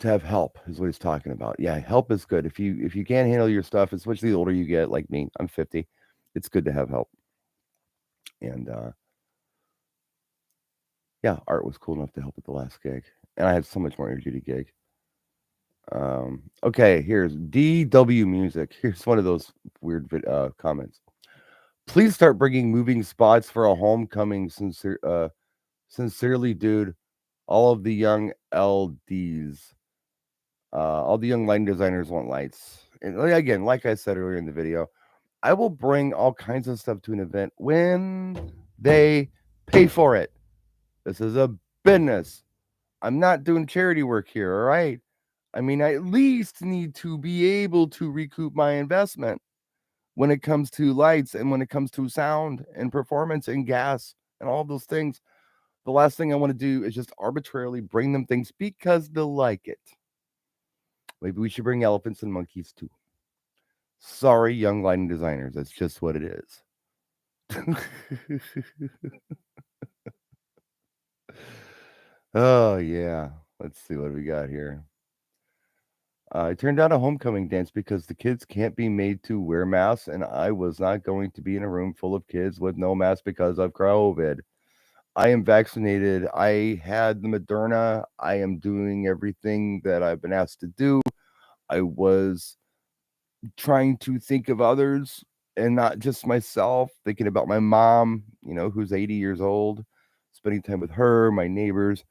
have help, is what he's talking about. Yeah, help is good. If you can't handle your stuff, especially the older you get, like me, I'm 50, it's good to have help. And yeah, Art was cool enough to help at the last gig, and I had so much more energy to gig. Okay, here's DW Music. Here's one of those weird comments. Please start bringing moving spots for a homecoming. Sincerely, dude. All of the young LDs, all the young lighting designers want lights. And again, like I said earlier in the video, I will bring all kinds of stuff to an event when they pay for it. This is a business. I'm not doing charity work here, all right? I mean, I at least need to be able to recoup my investment when it comes to lights and when it comes to sound and performance and gas and all those things. The last thing I want to do is just arbitrarily bring them things because they'll like it. Maybe we should bring elephants and monkeys too. Sorry, young lighting designers. That's just what it is. Oh, yeah. Let's see what we got here. I turned down a homecoming dance because the kids can't be made to wear masks, and I was not going to be in a room full of kids with no mask because of COVID. I am vaccinated. I had the Moderna. I am doing everything that I've been asked to do. I was trying to think of others and not just myself, thinking about my mom, who's 80 years old, spending time with her, my neighbors.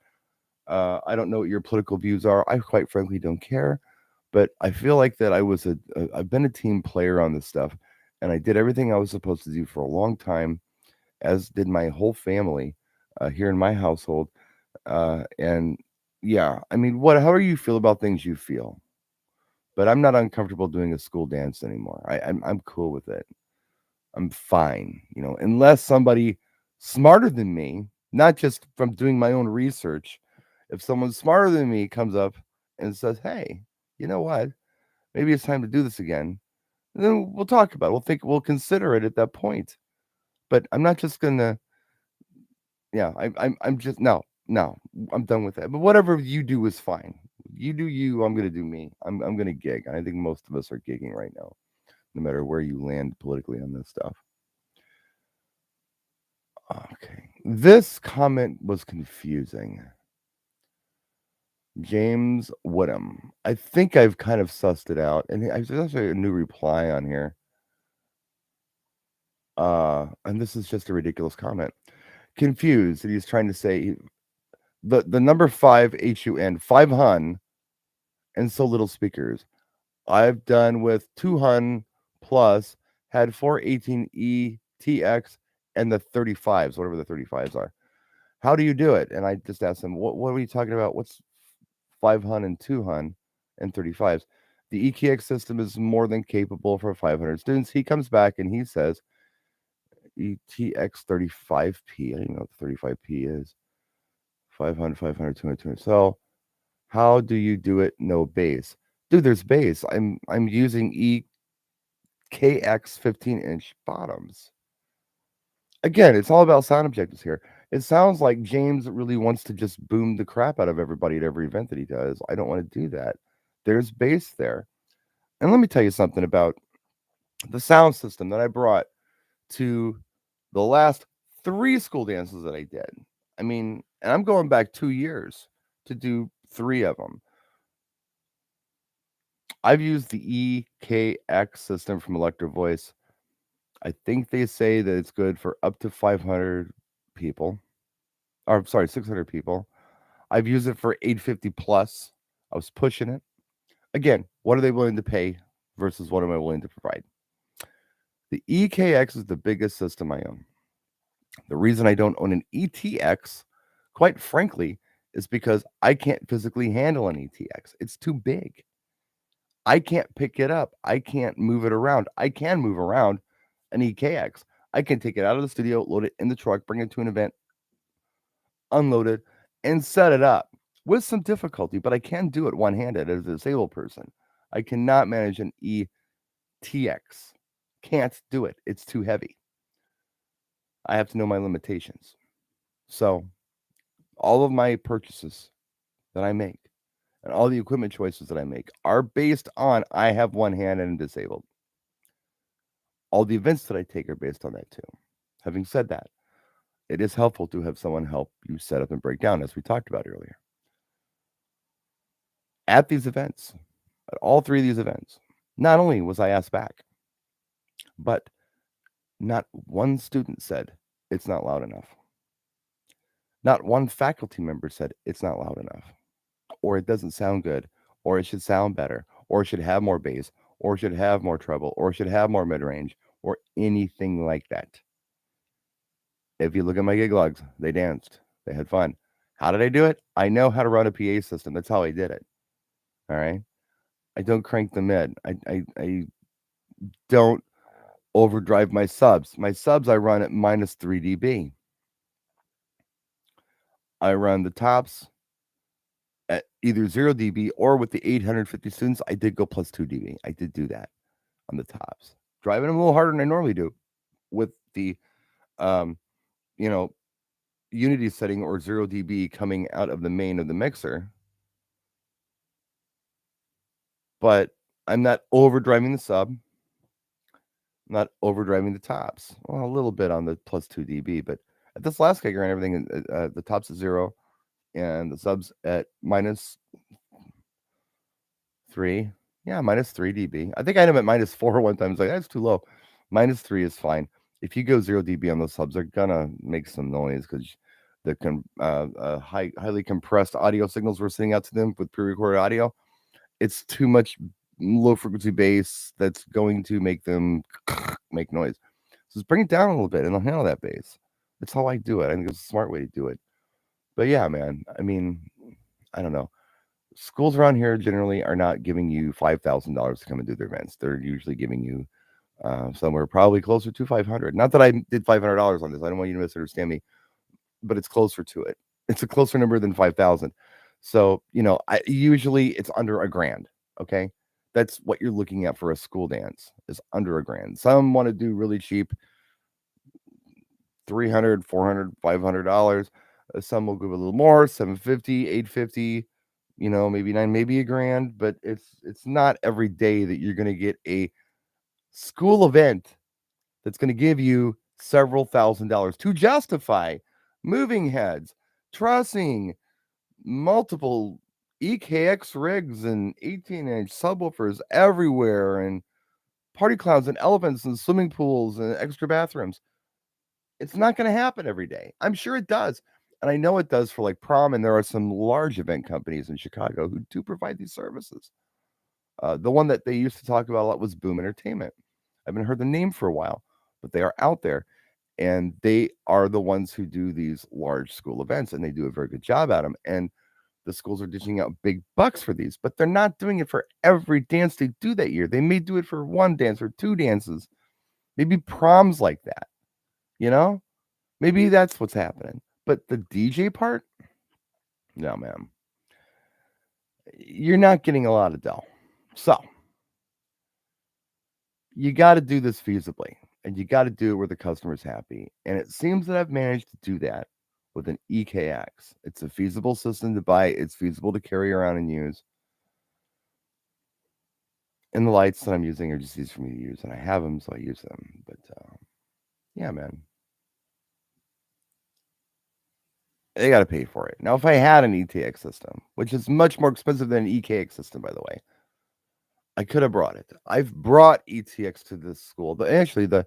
I don't know what your political views are. I quite frankly don't care, but I feel like that I've been a team player on this stuff, and I did everything I was supposed to do for a long time, as did my whole family here in my household. And yeah, I mean, how do you feel about things you feel? But I'm not uncomfortable doing a school dance anymore. I'm cool with it. I'm fine, unless somebody smarter than me, not just from doing my own research, if someone smarter than me comes up and says, "Hey, you know what? Maybe it's time to do this again." Then we'll talk about it. We'll consider it at that point. But I'm not just gonna. Yeah, I'm just no. I'm done with that. But whatever you do is fine. You do you. I'm gonna do me. I'm gonna gig. I think most of us are gigging right now, no matter where you land politically on this stuff. Okay. This comment was confusing. James Woodham. I think I've kind of sussed it out. And there's actually a new reply on here. And this is just a ridiculous comment. Confused that he's trying to say the number 5 HUN, 5 hun, and so little speakers. I've done with 2 hun plus, had 418E TX and the 35s, whatever the 35s are. How do you do it? And I just asked him, what are you talking about? What's 5 hun and 2 hun and 35s? The EKX system is more than capable for 500 students. He comes back and he says, ETX 35P. I don't even know what the 35P is. 500, 500, 200, 200. So how do you do it? No bass. Dude, there's bass. I'm using EKX 15-inch bottoms. Again, it's all about sound objectives here. It sounds like James really wants to just boom the crap out of everybody at every event that he does. I don't want to do that. There's bass there. And let me tell you something about the sound system that I brought to the last 3 school dances that I did. I mean, and I'm going back 2 years to do 3 of them. I've used the EKX system from Electro Voice. I think they say that it's good for up to 500 people. Or sorry, 600 people. I've used it for 850 plus. I was pushing it. Again, what are they willing to pay versus what am I willing to provide? The EKX is the biggest system I own. The reason I don't own an ETX, quite frankly, is because I can't physically handle an ETX. It's too big. I can't pick it up. I can't move it around. I can move around an EKX. I can take it out of the studio, load it in the truck, bring it to an event, unload it, and set it up with some difficulty, but I can do it one-handed as a disabled person. I cannot manage an ETX. Can't do it. It's too heavy. I have to know my limitations. So, all of my purchases that I make and all the equipment choices that I make are based on I have one hand and I'm disabled. All the events that I take are based on that too. Having said that, it is helpful to have someone help you set up and break down, as we talked about earlier. At these events, at all 3 of these events, not only was I asked back, but not one student said it's not loud enough. Not one faculty member said it's not loud enough, or it doesn't sound good, or it should sound better, or it should have more bass, or it should have more treble, or it should have more mid range, or anything like that. If you look at my gig logs, they danced, they had fun. How did I do it? I know how to run a PA system. That's how I did it. All right. I don't crank the mid. I don't overdrive my subs. My subs I run at minus 3 dB. I run the tops at either 0 dB or with the 850 students, I did go plus 2 dB. I did do that on the tops. Driving them a little harder than I normally do with the, um, you know, unity setting or 0 dB coming out of the main of the mixer. But I'm not overdriving the sub, not overdriving the tops. Well, a little bit on the plus 2 dB, but at this last gig, I ran everything, the tops at 0 and the subs at minus 3. Yeah, minus 3 dB. I think I had them at minus 4 one time. It's like, that's too low. Minus 3 is fine. If you go 0 dB on those subs, they're gonna make some noise because the highly compressed audio signals we're sending out to them with pre-recorded audio, it's too much low frequency bass that's going to make them make noise. So just bring it down a little bit and they'll handle that bass. That's how I do it. I think it's a smart way to do it. But yeah, man, I mean, I don't know. Schools around here generally are not giving you $5,000 to come and do their events. They're usually giving you somewhere probably closer to 500. Not that I did $500 on this. I don't want you to misunderstand me, but it's closer to it. It's a closer number than 5,000. So, usually it's under $1,000. Okay. That's what you're looking at for a school dance is under $1,000. Some want to do really cheap, 300, 400, $500. Some will give a little more, 750, 850, maybe 9, maybe $1,000, but it's not every day that you're going to get a school event that's going to give you several $1,000s to justify moving heads, trussing, multiple EKX rigs and 18-inch subwoofers everywhere and party clouds and elephants and swimming pools and extra bathrooms. It's not going to happen every day. I'm sure it does. And I know it does for like prom. And there are some large event companies in Chicago who do provide these services. The one that they used to talk about a lot was Boom Entertainment. I haven't heard the name for a while, but they are out there. And they are the ones who do these large school events and they do a very good job at them. And the schools are dishing out big bucks for these, but they're not doing it for every dance they do that year. They may do it for one dance or two dances, maybe proms like that, you know? Maybe that's what's happening. But the DJ part, no, man. You're not getting a lot of dough. So you got to do this feasibly and you got to do it where the customer's happy. And it seems that I've managed to do that with an EKX. It's a feasible system to buy, it's feasible to carry around and use. And the lights that I'm using are just easy for me to use, and I have them, so I use them. But yeah, man. They got to pay for it. Now, if I had an ETX system, which is much more expensive than an EKX system, by the way, I could have brought it. I've brought ETX to this school. Actually, the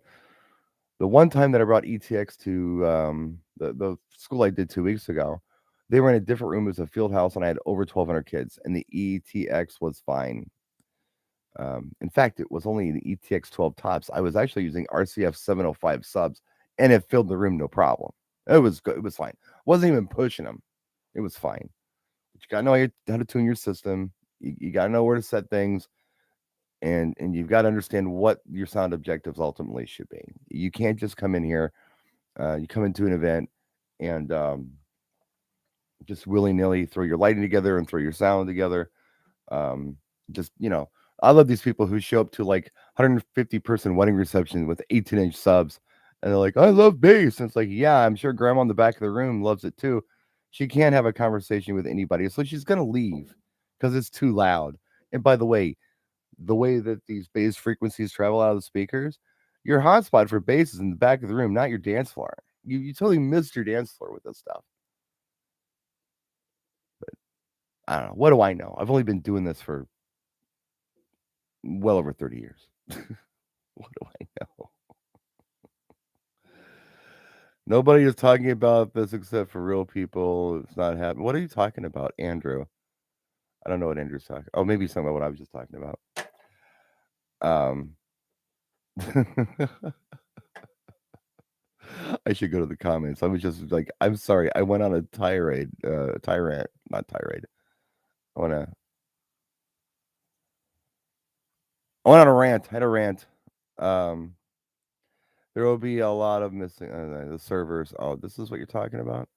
one time that I brought ETX to the school I did 2 weeks ago, they were in a different room as a field house, and I had over 1,200 kids, and the ETX was fine. In fact, it was only the ETX 12 tops. I was actually using RCF 705 subs, and it filled the room no problem. It was good. It was fine. Wasn't even pushing them. It was fine. But you gotta know how to tune your system. You gotta know where to set things, and you've got to understand what your sound objectives ultimately should be. You can't just come in here. You come into an event and just willy nilly throw your lighting together and throw your sound together. Just I love these people who show up to like 150-person wedding reception with 18-inch subs, and they're like, "I love bass." And it's like, yeah, I'm sure grandma in the back of the room loves it too. She can't have a conversation with anybody, so she's gonna leave because it's too loud. And by the way that these bass frequencies travel out of the speakers, your hotspot for bass is in the back of the room, not your dance floor. You totally missed your dance floor with this stuff. But I don't know. What do I know? I've only been doing this for well over 30 years. What do I know? Nobody is talking about this except for real people. It's not happening. What are you talking about, Andrew? I don't know what Andrew's talking. Oh, maybe something about what I was just talking about. Um, I should go to the comments. I was just like, I'm sorry. I went on a tirade, tyrant, not tirade. I went, a, I went on a rant. I had a rant. Um, there will be a lot of missing the servers. Oh, this is what you're talking about.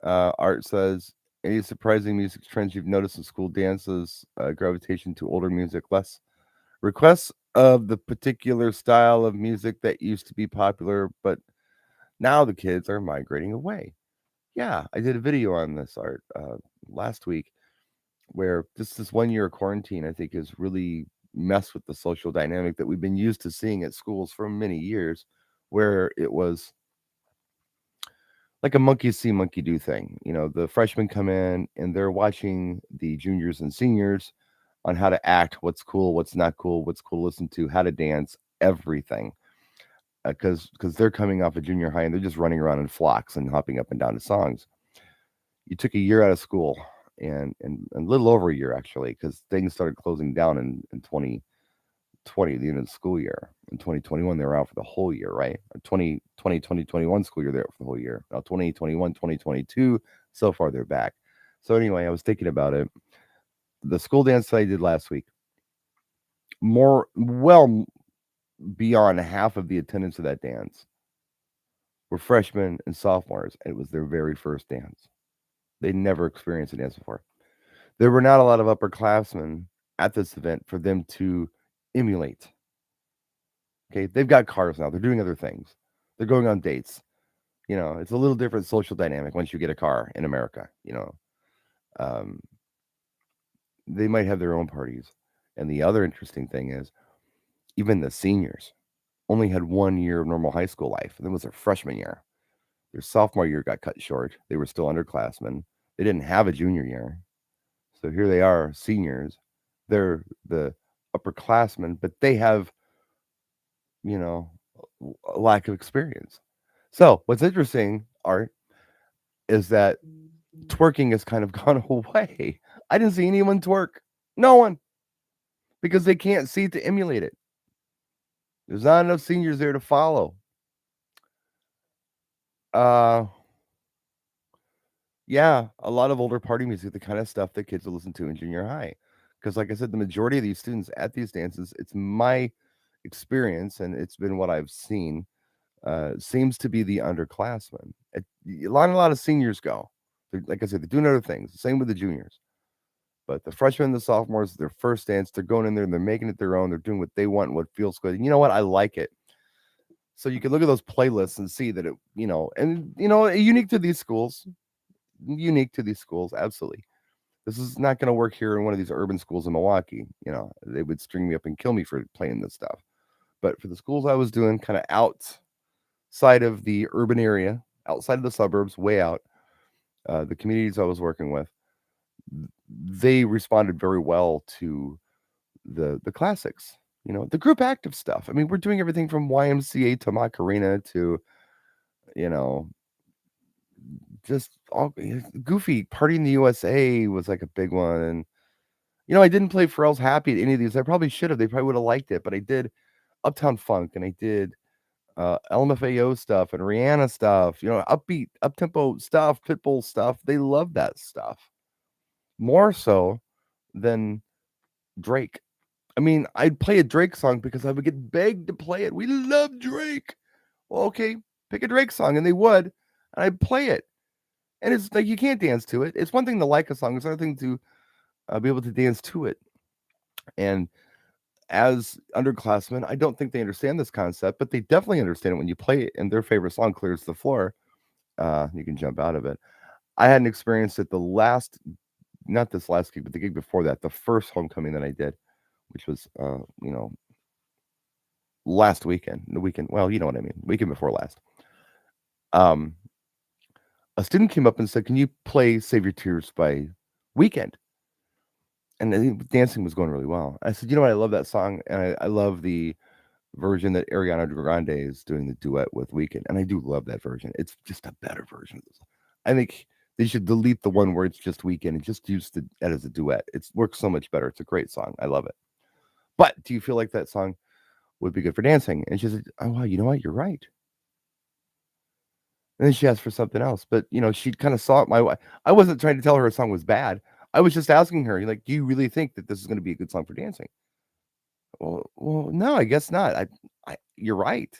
Art says, any surprising music trends you've noticed in school dances? Gravitation to older music, less requests of the particular style of music that used to be popular, but now the kids are migrating away. Yeah, I did a video on this, Art, last week, where this 1 year of quarantine, I think, has really messed with the social dynamic that we've been used to seeing at schools for many years, where it was like a monkey see, monkey do thing. You know, the freshmen come in and they're watching the juniors and seniors on how to act, what's cool, what's not cool, what's cool to listen to, how to dance, everything. Because they're coming off a junior high and they're just running around in flocks and hopping up and down to songs. You took a year out of school and a little over a year actually, because things started closing down in 2020, the end of the school year. In 2021, they were out for the whole year, right? 2021 school year, they're out for the whole year. Now 2021, 2022, so far they're back. So anyway, I was thinking about it. The school dance that I did last week, well beyond half of the attendance of that dance were freshmen and sophomores, and it was their very first dance. They never experienced a dance before. There were not a lot of upperclassmen at this event for them to emulate. Okay, they've got cars now. They're doing other things. They're going on dates. You know, it's a little different social dynamic once you get a car in America. You know, um, they might have their own parties. And the other interesting thing is, even the seniors only had 1 year of normal high school life, and that was their freshman year. Their sophomore year got cut short. They were still underclassmen. They didn't have a junior year. So here they are, seniors. They're the upperclassmen, but they have, you know, a lack of experience. So what's interesting, Art, is that twerking has kind of gone away. I didn't see anyone twerk. No one. Because they can't see to emulate it. There's not enough seniors there to follow. Yeah, a lot of older party music, the kind of stuff that kids will listen to in junior high. Because, like I said, the majority of these students at these dances, it's my experience, and it's been what I've seen, seems to be the underclassmen. A lot of seniors go. Like I said, they're doing other things. Same with the juniors. But the freshmen and the sophomores, their first dance, they're going in there and they're making it their own. They're doing what they want and what feels good. And you know what? I like it. So you can look at those playlists and see that unique to these schools. Unique to these schools, absolutely. This is not going to work here in one of these urban schools in Milwaukee. You know, they would string me up and kill me for playing this stuff. But for the schools I was doing, kind of outside of the urban area, outside of the suburbs, way out, the communities I was working with, they responded very well to the classics. You know, the group active stuff. I mean, we're doing everything from YMCA to Macarena to, you know, just all goofy. Party in the USA was like a big one. And, you know, I didn't play Pharrell's Happy at any of these. I probably should have. They probably would have liked it. But I did Uptown Funk and I did LMFAO stuff and Rihanna stuff, you know, upbeat, up-tempo stuff, Pitbull stuff. They love that stuff. More so than Drake. I mean, I'd play a Drake song because I would get begged to play it. We love Drake. Well, okay, pick a Drake song, and they would, and I'd play it. And it's like you can't dance to it. It's one thing to like a song; it's another thing to be able to dance to it. And as underclassmen, I don't think they understand this concept, but they definitely understand it when you play it, and their favorite song clears the floor. You can jump out of it. I had an experience at not this last gig, but the gig before that, the first homecoming that I did, which was, last weekend, well, you know what I mean, weekend before last. A student came up and said, "Can you play Save Your Tears by Weekend?" And I think dancing was going really well. I said, "You know what? I love that song, and I love the version that Ariana Grande is doing the duet with Weeknd, and I do love that version. It's just a better version of this. I think they should delete the one where it's just Weeknd and just use that as a duet. It works so much better. It's a great song. I love it. But do you feel like that song would be good for dancing? And she said, "Oh wow, you know what? You're right." And then she asked for something else, but she kind of saw it my way. I wasn't trying to tell her a song was bad. I was just asking her, like, "Do you really think that this is going to be a good song for dancing?" Well, no, I guess not. You're right.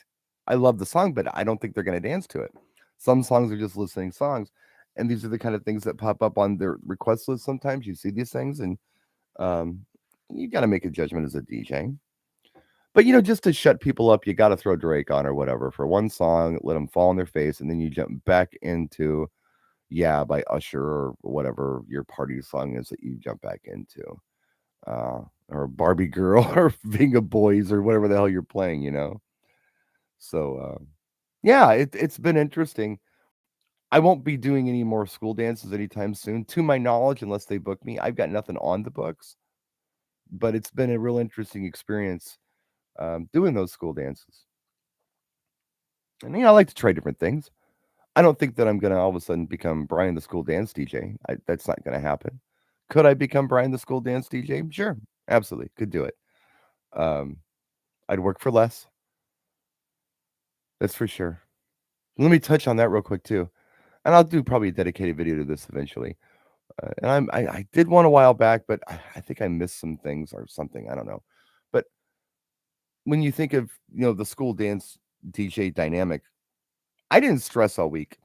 I love the song, but I don't think they're gonna dance to it. Some songs are just listening songs, and these are the kind of things that pop up on their request list sometimes. You see these things, and, um, you gotta make a judgment as a DJ. But, just to shut people up, you gotta throw Drake on or whatever for one song, let them fall on their face, and then you jump back into "Yeah" by Usher or whatever your party song is that you jump back into. Or Barbie Girl or Venga Boys or whatever the hell you're playing. So, yeah, it's been interesting. I won't be doing any more school dances anytime soon, to my knowledge, unless they book me. I've got nothing on the books, but it's been a real interesting experience doing those school dances. And I like to try different things. I don't think that I'm gonna all of a sudden become Brian the school dance DJ. That's not gonna happen. Could I become Brian the school dance DJ? Sure, absolutely, could do it. Um, I'd work for less. That's for sure. Let me touch on that real quick too, and I'll do probably a dedicated video to this eventually. And I did one a while back, but I think I missed some things or something. I don't know. But when you think of the school dance DJ dynamic, I didn't stress all week.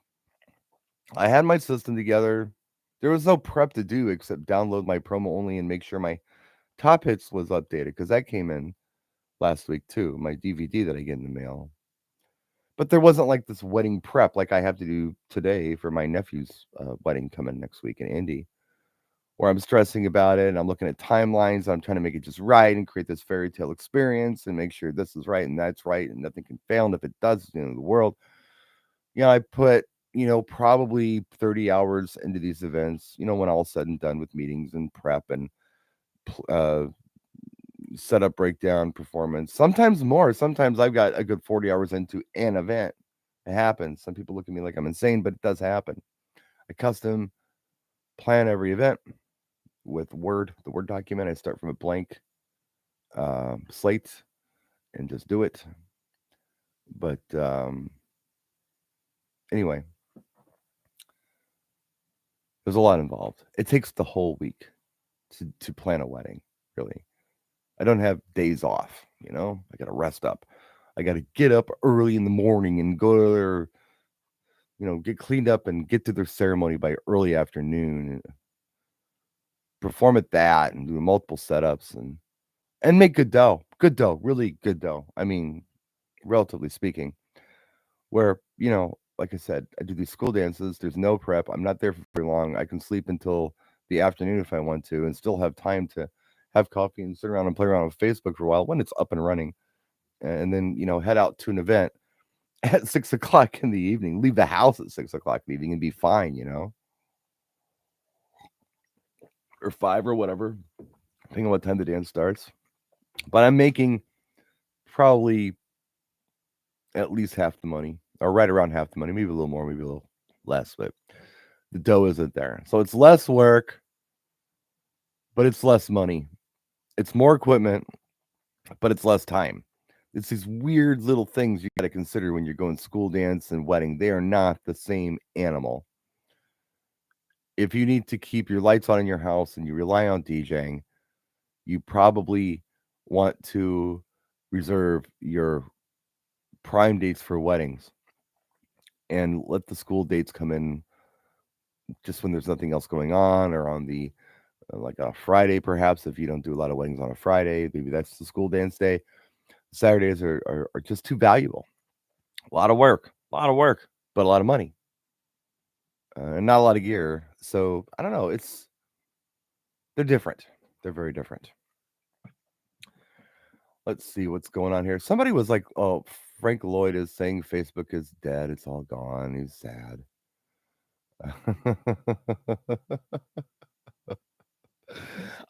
I had my system together. There was no prep to do except download my promo only and make sure my top hits was updated because that came in last week too. My DVD that I get in the mail. But there wasn't like this wedding prep like I have to do today for my nephew's wedding coming next week in Indy, where I'm stressing about it and I'm looking at timelines. I'm trying to make it just right and create this fairy tale experience and make sure this is right and that's right and nothing can fail. And if it does, it's the end of the world. I put, probably 30 hours into these events, when all said and done with meetings and prep and setup, breakdown, performance. Sometimes more. Sometimes I've got a good 40 hours into an event. It happens. Some people look at me like I'm insane, but it does happen. I custom plan every event with the Word document. I start from a blank slate and just do it. But anyway, there's a lot involved. It takes the whole week to plan a wedding, really. I don't have days off, I got to rest up. I got to get up early in the morning and go to their, get cleaned up and get to their ceremony by early afternoon and perform at that and do multiple setups and make good dough, really good dough. I mean, relatively speaking, where, like I said, I do these school dances. There's no prep. I'm not there for very long. I can sleep until the afternoon if I want to and still have time to have coffee and sit around and play around with Facebook for a while when it's up and running. And then, head out to an event at 6 o'clock in the evening, leave the house at 6 o'clock in the evening and be fine, or 5 or whatever, depending on what time the dance starts. But I'm making probably at least half the money, or right around half the money, maybe a little more, maybe a little less, but the dough isn't there. So it's less work, but it's less money. It's more equipment, but it's less time. It's these weird little things you got to consider when you're going school dance and wedding. They are not the same animal. If you need to keep your lights on in your house and you rely on DJing, you probably want to reserve your prime dates for weddings and let the school dates come in just when there's nothing else going on or on the like a Friday, perhaps if you don't do a lot of weddings on a Friday, maybe that's the school dance day. Saturdays are just too valuable. A lot of work, but a lot of money and not a lot of gear. So I don't know. They're different. They're very different. Let's see what's going on here. Somebody was like, "Oh, Frank Lloyd is saying Facebook is dead. It's all gone. He's sad."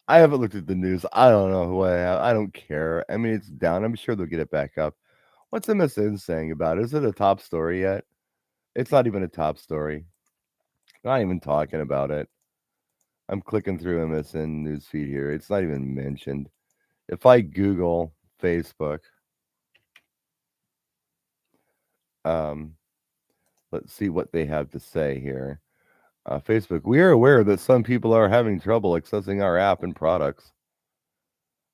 I haven't looked at the news. I don't know who I have. I don't care. I mean, it's down. I'm sure they'll get it back up. What's MSN saying about it? Is it a top story yet? It's not even a top story. Not even talking about it. I'm clicking through MSN newsfeed here. It's not even mentioned. If I Google Facebook, um, let's see what they have to say here. Facebook, we are aware that some people are having trouble accessing our app and products.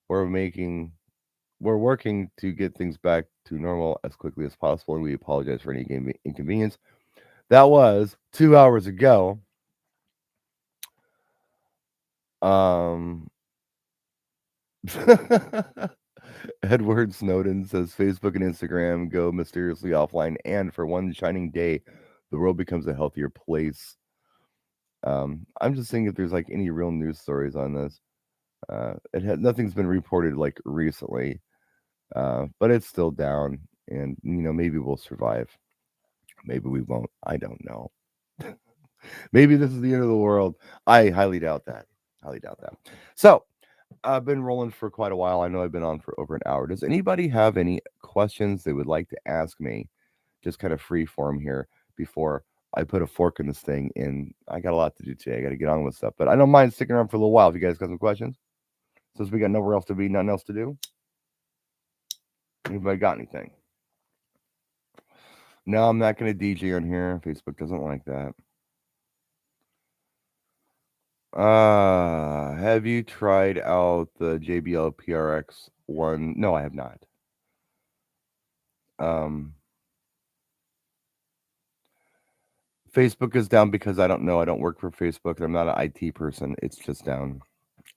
We're making We're working to get things back to normal as quickly as possible, and we apologize for any inconvenience. That was 2 hours ago. Um, Edward Snowden says Facebook and Instagram go mysteriously offline, and for one shining day, the world becomes a healthier place. I'm just seeing if there's like any real news stories on this. Nothing's been reported like recently, but it's still down, and maybe we'll survive. Maybe we won't. I don't know. Maybe this is the end of the world. I highly doubt that. Highly doubt that. So I've been rolling for quite a while. I know I've been on for over an hour. Does anybody have any questions they would like to ask me? Just kind of free form here before I put a fork in this thing. And I got a lot to do today. I got to get on with stuff, but I don't mind sticking around for a little while if you guys got some questions. Since we got nowhere else to be, nothing else to do. Anybody got anything? No, I'm not going to DJ on here. Facebook doesn't like that. Have you tried out the JBL PRX one? No, I have not. Facebook is down because I don't know. I don't work for Facebook. I'm not an IT person. It's just down.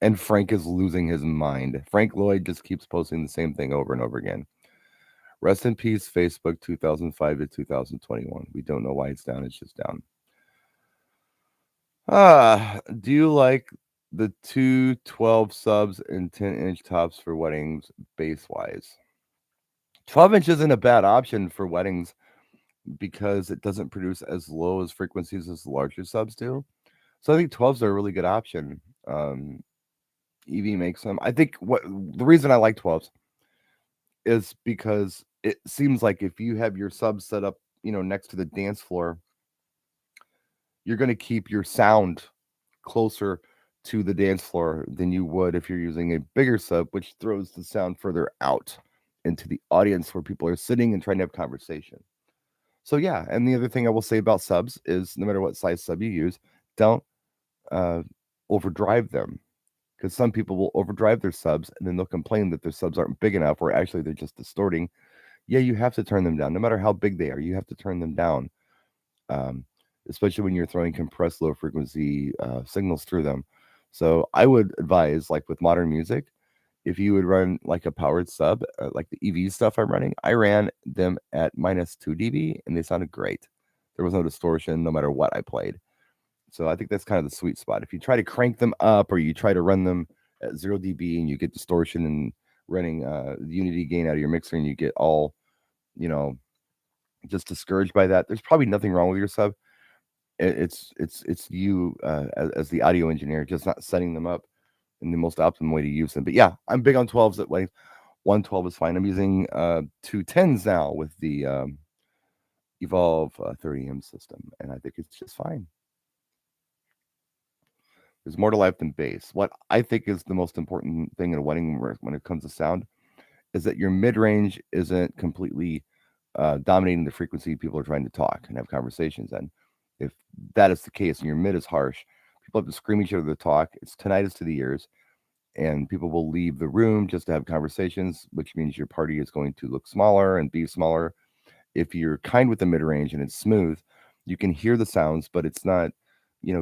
And Frank is losing his mind. Frank Lloyd just keeps posting the same thing over and over again. Rest in peace, Facebook 2005 to 2021. We don't know why it's down. It's just down. Do you like the 212 subs and 10-inch tops for weddings base wise? 12-inch isn't a bad option for weddings because it doesn't produce as low as frequencies as larger subs do. So I think 12s are a really good option. EV makes them. I think the reason I like 12s is because it seems like if you have your subs set up, next to the dance floor, you're going to keep your sound closer to the dance floor than you would if you're using a bigger sub, which throws the sound further out into the audience where people are sitting and trying to have conversation. So yeah, and the other thing I will say about subs is no matter what size sub you use, don't overdrive them, because some people will overdrive their subs and then they'll complain that their subs aren't big enough, or actually they're just distorting. Yeah, you have to turn them down. No matter how big they are, you have to turn them down, especially when you're throwing compressed low frequency signals through them. So I would advise, like with modern music, if you would run like a powered sub, like the EV stuff I'm running, I ran them at -2 dB and they sounded great. There was no distortion no matter what I played. So I think that's kind of the sweet spot. If you try to crank them up or you try to run them at 0 dB and you get distortion and running the unity gain out of your mixer and you get all, just discouraged by that, there's probably nothing wrong with your sub. It's you as the audio engineer just not setting them up in the most optimum way to use them. But yeah, I'm big on 12s at length. 112 is fine. I'm using 210s now with the Evolve 30M system, and I think it's just fine. There's more to life than bass. What I think is the most important thing in a wedding when it comes to sound is that your mid-range isn't completely dominating the frequency people are trying to talk and have conversations. And if that is the case and your mid is harsh, people have to scream each other to talk. It's tinnitus to the ears, and people will leave the room just to have conversations, which means your party is going to look smaller and be smaller. If you're kind with the mid-range and it's smooth, you can hear the sounds, but it's not,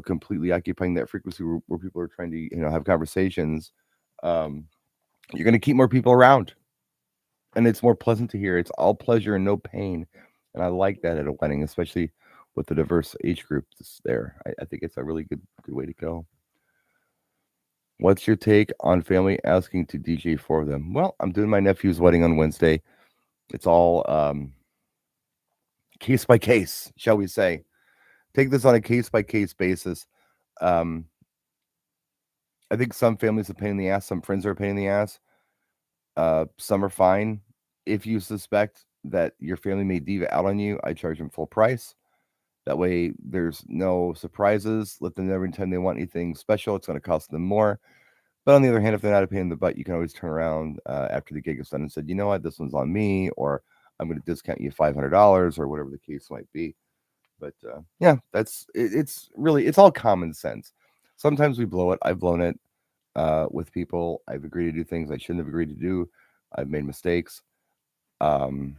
completely occupying that frequency where people are trying to, have conversations. You're going to keep more people around, and it's more pleasant to hear. It's all pleasure and no pain, and I like that at a wedding, especially with the diverse age groups there. I think it's a really good way to go. What's your take on family asking to DJ for them? Well, I'm doing my nephew's wedding on Wednesday. It's all case by case, shall we say. Take this on a case by case basis. I think some families are a pain in the ass, some friends are a pain in the ass. Some are fine. If you suspect that your family may diva out on you, I charge them full price. That way, there's no surprises. Let them know every time they want anything special, it's going to cost them more. But on the other hand, if they're not a pain in the butt, you can always turn around after the gig is done and said, you know what, this one's on me, or I'm going to discount you $500 or whatever the case might be. But yeah, it's really, it's all common sense. Sometimes we blow it. I've blown it with people. I've agreed to do things I shouldn't have agreed to do. I've made mistakes. Well,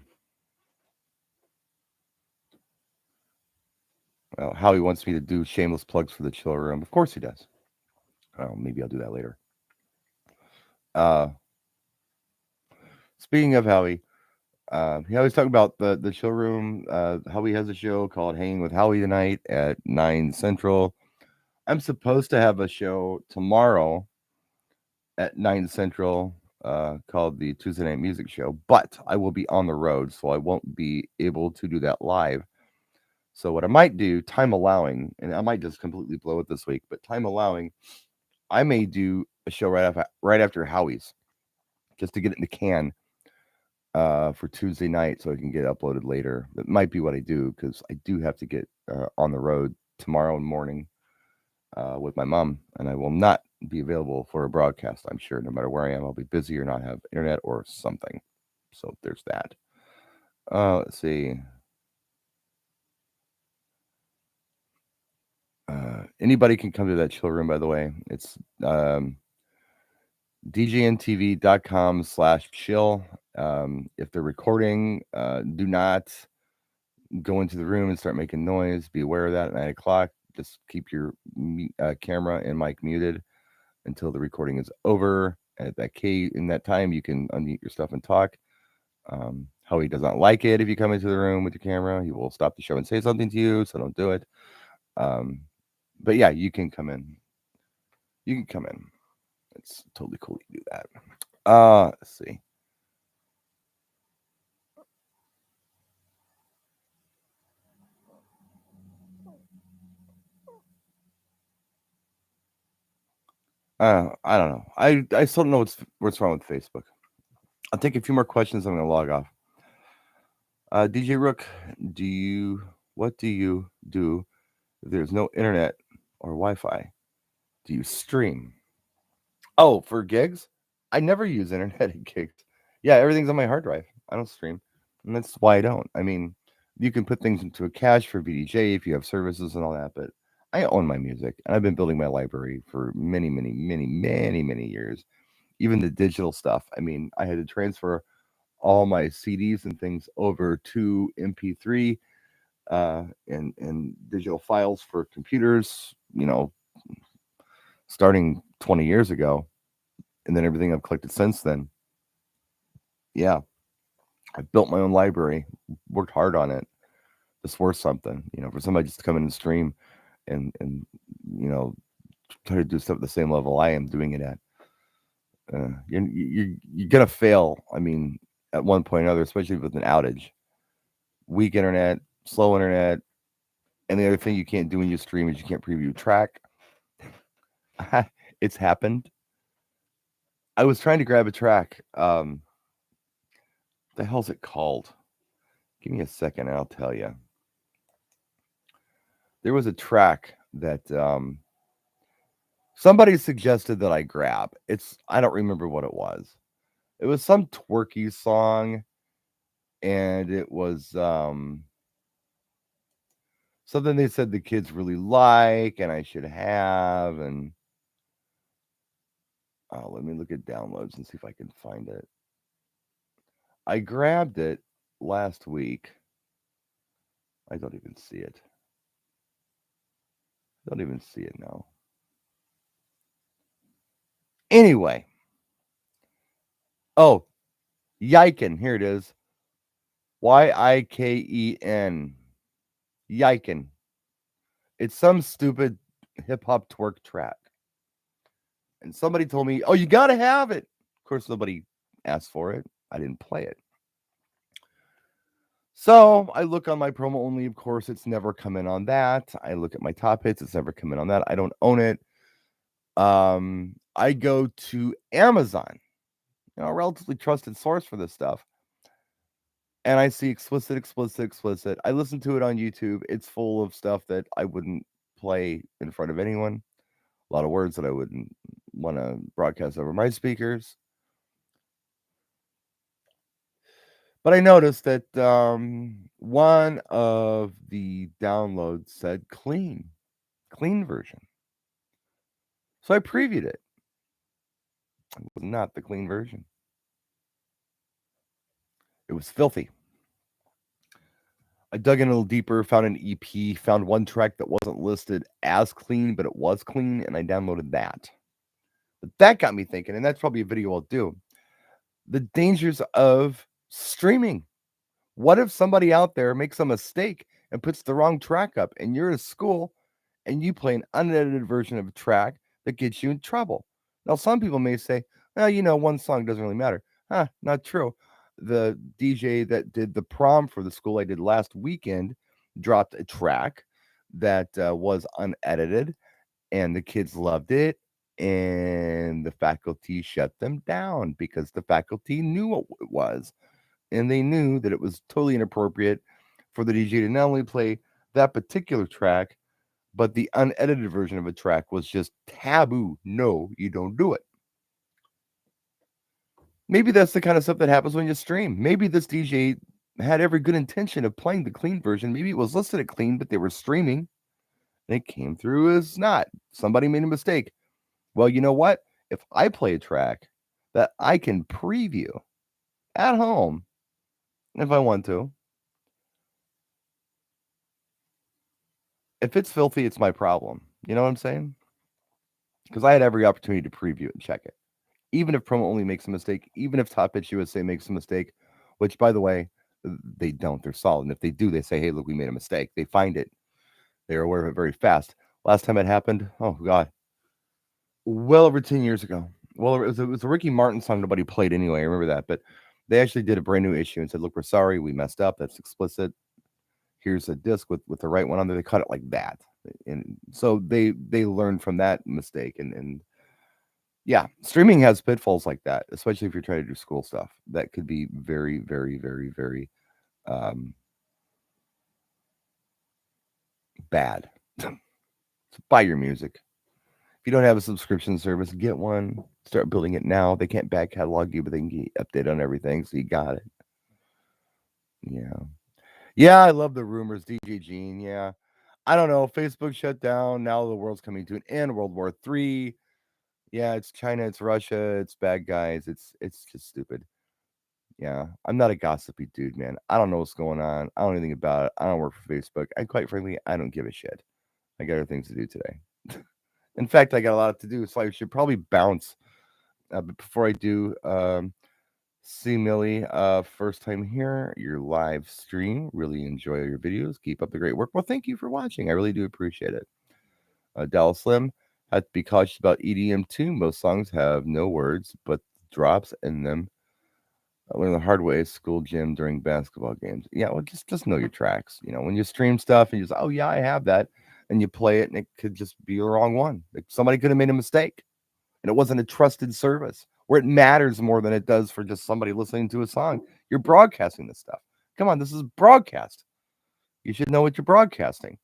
Howie wants me to do shameless plugs for the chill room. Of course he does. Oh, maybe I'll do that later. Speaking of Howie, he always talking about the chill room. Howie has a show called Hanging with Howie tonight at 9 Central. I'm supposed to have a show tomorrow at 9 Central called the Tuesday Night Music Show, but I will be on the road, so I won't be able to do that live. So what I might do, time allowing, and I might just completely blow it this week, but time allowing, I may do a show right after Howie's, just to get it in the can for Tuesday night, so it can get uploaded later. That might be what I do because I do have to get on the road tomorrow morning with my mom, and I will not be available for a broadcast. I'm sure, no matter where I am, I'll be busy or not have internet or something. So there's that. Let's see. Anybody can come to that chill room, by the way. It's djntv.com/chill. If they're recording, do not go into the room and start making noise. Be aware of that at 9 o'clock. Just keep your camera and mic muted until the recording is over. At in that time, you can unmute your stuff and talk. Howie does not like it if you come into the room with your camera. He will stop the show and say something to you, so don't do it. But yeah, you can come in. You can come in. It's totally cool to do that. Let's see. I don't know. I still don't know what's wrong with Facebook. I'll take a few more questions. I'm going to log off. DJ Rook, what do you do if there's no internet or Wi-Fi? Do you stream? Oh, for gigs? I never use internet at gigs. Yeah, everything's on my hard drive. I don't stream, and that's why I don't. I mean, you can put things into a cache for VDJ if you have services and all that, but I own my music, and I've been building my library for many, many, many, many, many years. Even the digital stuff. I mean, I had to transfer all my CDs and things over to MP3 and digital files for computers, starting 20 years ago. And then everything I've collected since then. Yeah, I built my own library, worked hard on it. It's worth something, for somebody just to come in and stream and try to do stuff at the same level I am doing it at. You're gonna fail. I mean, at one point or another, especially with an outage, weak internet, slow internet, and the other thing you can't do when you stream is you can't preview track. It's happened. I was trying to grab a track. The hell's it called? Give me a second and I'll tell you. There was a track that somebody suggested that I grab. I don't remember what it was. It was some twerky song, and it was something they said the kids really like and I should have. And let me look at downloads and see if I can find it. I grabbed it last week. I don't even see it. Don't even see it now. Anyway. Oh, Yiken. Here it is. Yiken. Yiken. It's some stupid hip hop twerk track. And somebody told me, oh, you got to have it. Of course, nobody asked for it. I didn't play it. So I look on my promo only. Of course, it's never come in on that. I look at my top hits. It's never come in on that. I don't own it. I go to Amazon, a relatively trusted source for this stuff, and I see explicit. I listen to it on YouTube. It's full of stuff that I wouldn't play in front of anyone. A lot of words that I wouldn't want to broadcast over my speakers. But I noticed that one of the downloads said clean version. So I previewed it. It was not the clean version. It was filthy. I dug in a little deeper, found an EP, found one track that wasn't listed as clean, but it was clean, and I downloaded that. But that got me thinking, and that's probably a video I'll do. The dangers of streaming. What if somebody out there makes a mistake and puts the wrong track up, and you're at school and you play an unedited version of a track that gets you in trouble? Now, some people may say, well, one song doesn't really matter. Not true. The DJ that did the prom for the school I did last weekend dropped a track that was unedited, and the kids loved it, and the faculty shut them down because the faculty knew what it was, and they knew that it was totally inappropriate for the DJ to not only play that particular track, but the unedited version of a track was just taboo. No, you don't do it. Maybe that's the kind of stuff that happens when you stream. Maybe this DJ had every good intention of playing the clean version. Maybe it was listed at clean, but they were streaming, and it came through as not. Somebody made a mistake. Well, you know what? If I play a track that I can preview at home, if I want to, if it's filthy, it's my problem. You know what I'm saying? Because I had every opportunity to preview it and check it. Even if Promo Only makes a mistake, even if Top Pitch USA makes a mistake, which, by the way, they don't. They're solid. And if they do, they say, hey, look, we made a mistake. They find it. They're aware of it very fast. Last time it happened, oh, God, well over 10 years ago. Well, it was a Ricky Martin song nobody played anyway. I remember that. But they actually did a brand new issue and said, look, we're sorry. We messed up. That's explicit. Here's a disc with the right one on there. They cut it like that. And so they learned from that mistake. And yeah, streaming has pitfalls like that, especially if you're trying to do school stuff. That could be very, very, very, very bad. So buy your music. If you don't have a subscription service, get one. Start building it now. They can't back catalog you, but they can get update on everything, so you got it. Yeah, I love the rumors. DJ Gene, yeah. I don't know. Facebook shut down. Now the world's coming to an end. World War III. Yeah, it's China, it's Russia, it's bad guys. It's just stupid. Yeah, I'm not a gossipy dude, man. I don't know what's going on. I don't know anything about it. I don't work for Facebook. And quite frankly, I don't give a shit. I got other things to do today. In fact, I got a lot to do, so I should probably bounce. But before I do, see Millie, first time here, your live stream. Really enjoy your videos. Keep up the great work. Well, thank you for watching. I really do appreciate it. Dallas Slim, had to be cautious about EDM too. Most songs have no words, but drops in them. I learned the hard way at school gym during basketball games. Yeah, well, just know your tracks. When you stream stuff and you say, oh, yeah, I have that, and you play it, and it could just be the wrong one. Like somebody could have made a mistake, and it wasn't a trusted service where it matters more than it does for just somebody listening to a song. You're broadcasting this stuff. Come on, this is broadcast. You should know what you're broadcasting.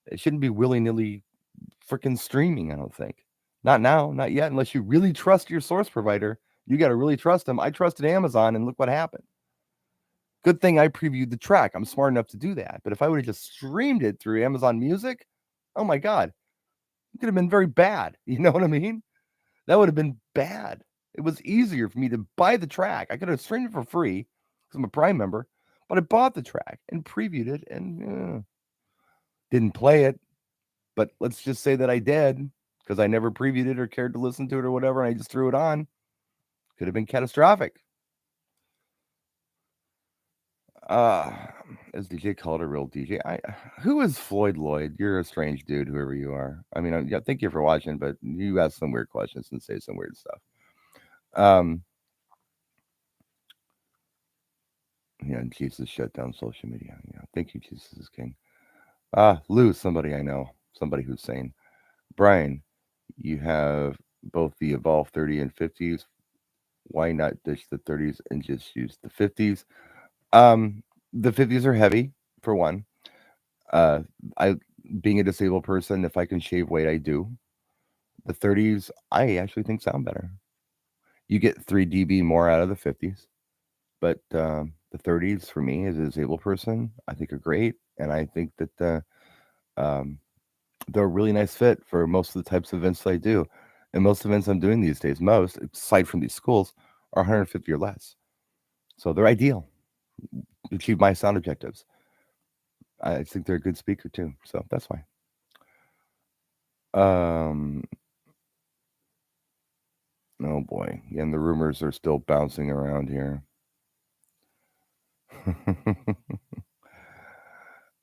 It shouldn't be willy-nilly freaking streaming, I don't think. Not now, not yet, unless you really trust your source provider. You got to really trust them. I trusted Amazon, and look what happened. Good thing I previewed the track. I'm smart enough to do that. But if I would have just streamed it through Amazon Music, oh my God, it could have been very bad. You know what I mean? That would have been bad. It was easier for me to buy the track. I could have streamed it for free because I'm a Prime member, but I bought the track and previewed it and didn't play it. But let's just say that I did because I never previewed it or cared to listen to it or whatever, and I just threw it on. Could have been catastrophic. As DJ called a real DJ. Who is Floyd Lloyd? You're a strange dude, whoever you are. I mean, yeah, thank you for watching, but you ask some weird questions and say some weird stuff. Yeah, Jesus shut down social media. Yeah, thank you, Jesus is King. Lou, somebody I know, somebody who's sane. Brian, You have both the Evolve 30 and 50s. Why not ditch the 30s and just use the 50s? The 50s are heavy, for one. Uh, I, being a disabled person, if I can shave weight, I do. The 30s, I actually think sound better. You get 3 dB more out of the 50s, but the 30s for me as a disabled person, I think are great, and I think that um, they're a really nice fit for most of the types of events that I do. And most events I'm doing these days, most aside from these schools, are 150 or less. So they're ideal to achieve my sound objectives. I think they're a good speaker too. So that's why. Um, oh boy. Yeah, and the rumors are still bouncing around here.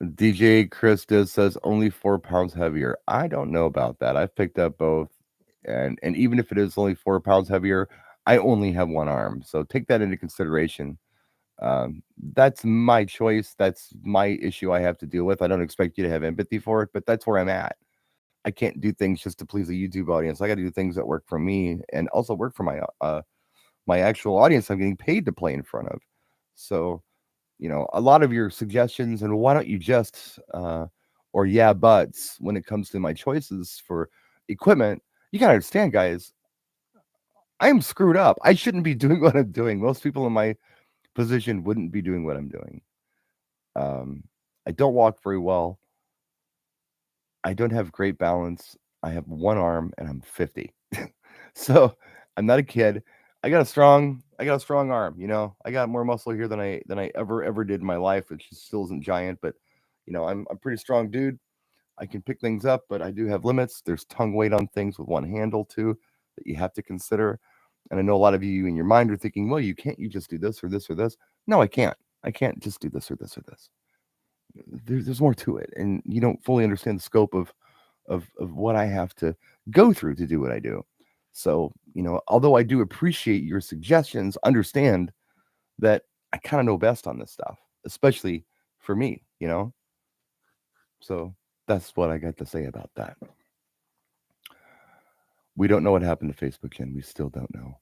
DJ Chris does says only 4 pounds heavier. I don't know about that. I've picked up both, and even if it is only 4 pounds heavier, I only have one arm. So take that into consideration. That's my choice. That's my issue I have to deal with. I don't expect you to have empathy for it, but that's where I'm at. I can't do things just to please the YouTube audience. I got to do things that work for me and also work for my actual audience I'm getting paid to play in front of. So, a lot of your suggestions and why don't you just or yeah, buts when it comes to my choices for equipment, you got to understand, guys, I'm screwed up. I shouldn't be doing what I'm doing. Most people in my position wouldn't be doing what I'm doing. Um, I don't walk very well. I don't have great balance. I have one arm and I'm 50. So I'm not a kid. I got a strong arm, I got more muscle here than I ever did in my life, which still isn't giant, but I'm a pretty strong dude. I can pick things up, but I do have limits. There's tongue weight on things with one handle too that you have to consider. And I know a lot of you in your mind are thinking, well, you just do this or this or this. No, I can't. I can't just do this or this or this. There's more to it, and you don't fully understand the scope of what I have to go through to do what I do. So, although I do appreciate your suggestions, understand that I kind of know best on this stuff, especially for me. So that's what I got to say about that. We don't know what happened to Facebook, Jen. We still don't know.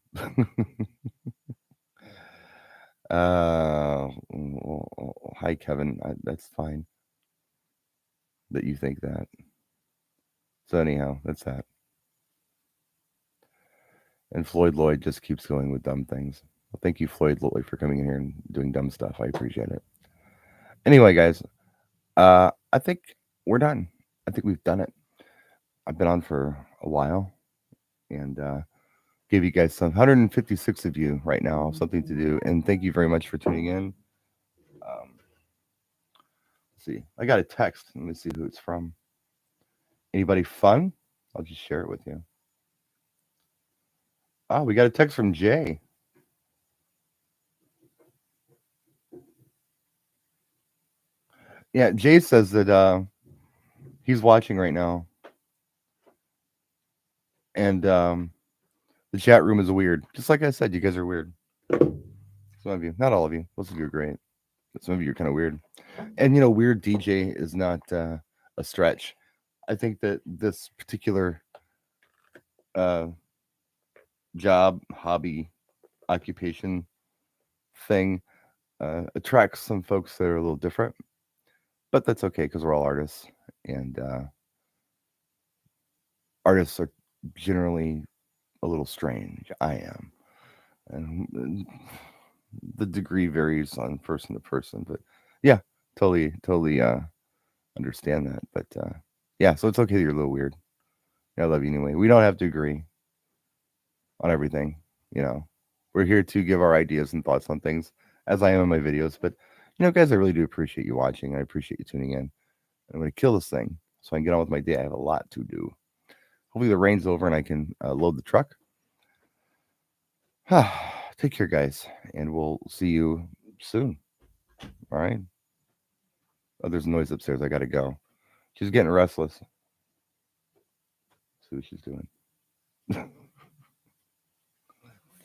Hi, Kevin. That's fine that you think that. So anyhow, that's that. And Floyd Lloyd just keeps going with dumb things. Well, thank you, Floyd Lloyd, for coming in here and doing dumb stuff. I appreciate it. Anyway, guys, I think we're done. I think we've done it. I've been on for a while and gave you guys some 156 of you right now something to do. And thank you very much for tuning in. Let's see, I got a text. Let me see who it's from. Anybody fun? I'll just share it with you. Oh, we got a text from Jay. Yeah, Jay says that he's watching right now. And the chat room is weird. Just like I said, you guys are weird. Some of you, not all of you. Most of you are great. But some of you are kind of weird. And weird DJ is not a stretch. I think that this particular uh, job, hobby, occupation thing attracts some folks that are a little different. But that's okay because we're all artists, and artists are generally a little strange. I am, and the degree varies on person to person. But yeah, totally understand that. But yeah, so it's okay that you're a little weird. I love you anyway. We don't have to agree on everything. We're here to give our ideas and thoughts on things, as I am in my videos. But guys, I really do appreciate you watching. I appreciate you tuning in. I'm going to kill this thing so I can get on with my day. I have a lot to do. Hopefully the rain's over and I can load the truck. Take care, guys, and we'll see you soon. All right. Oh, there's noise upstairs. I got to go. She's getting restless. See what she's doing.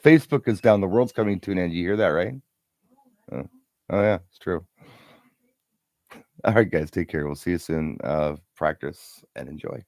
Facebook is down. The world's coming to an end. You hear that, right? Oh yeah, it's true. All right, guys. Take care. We'll see you soon. Practice and enjoy.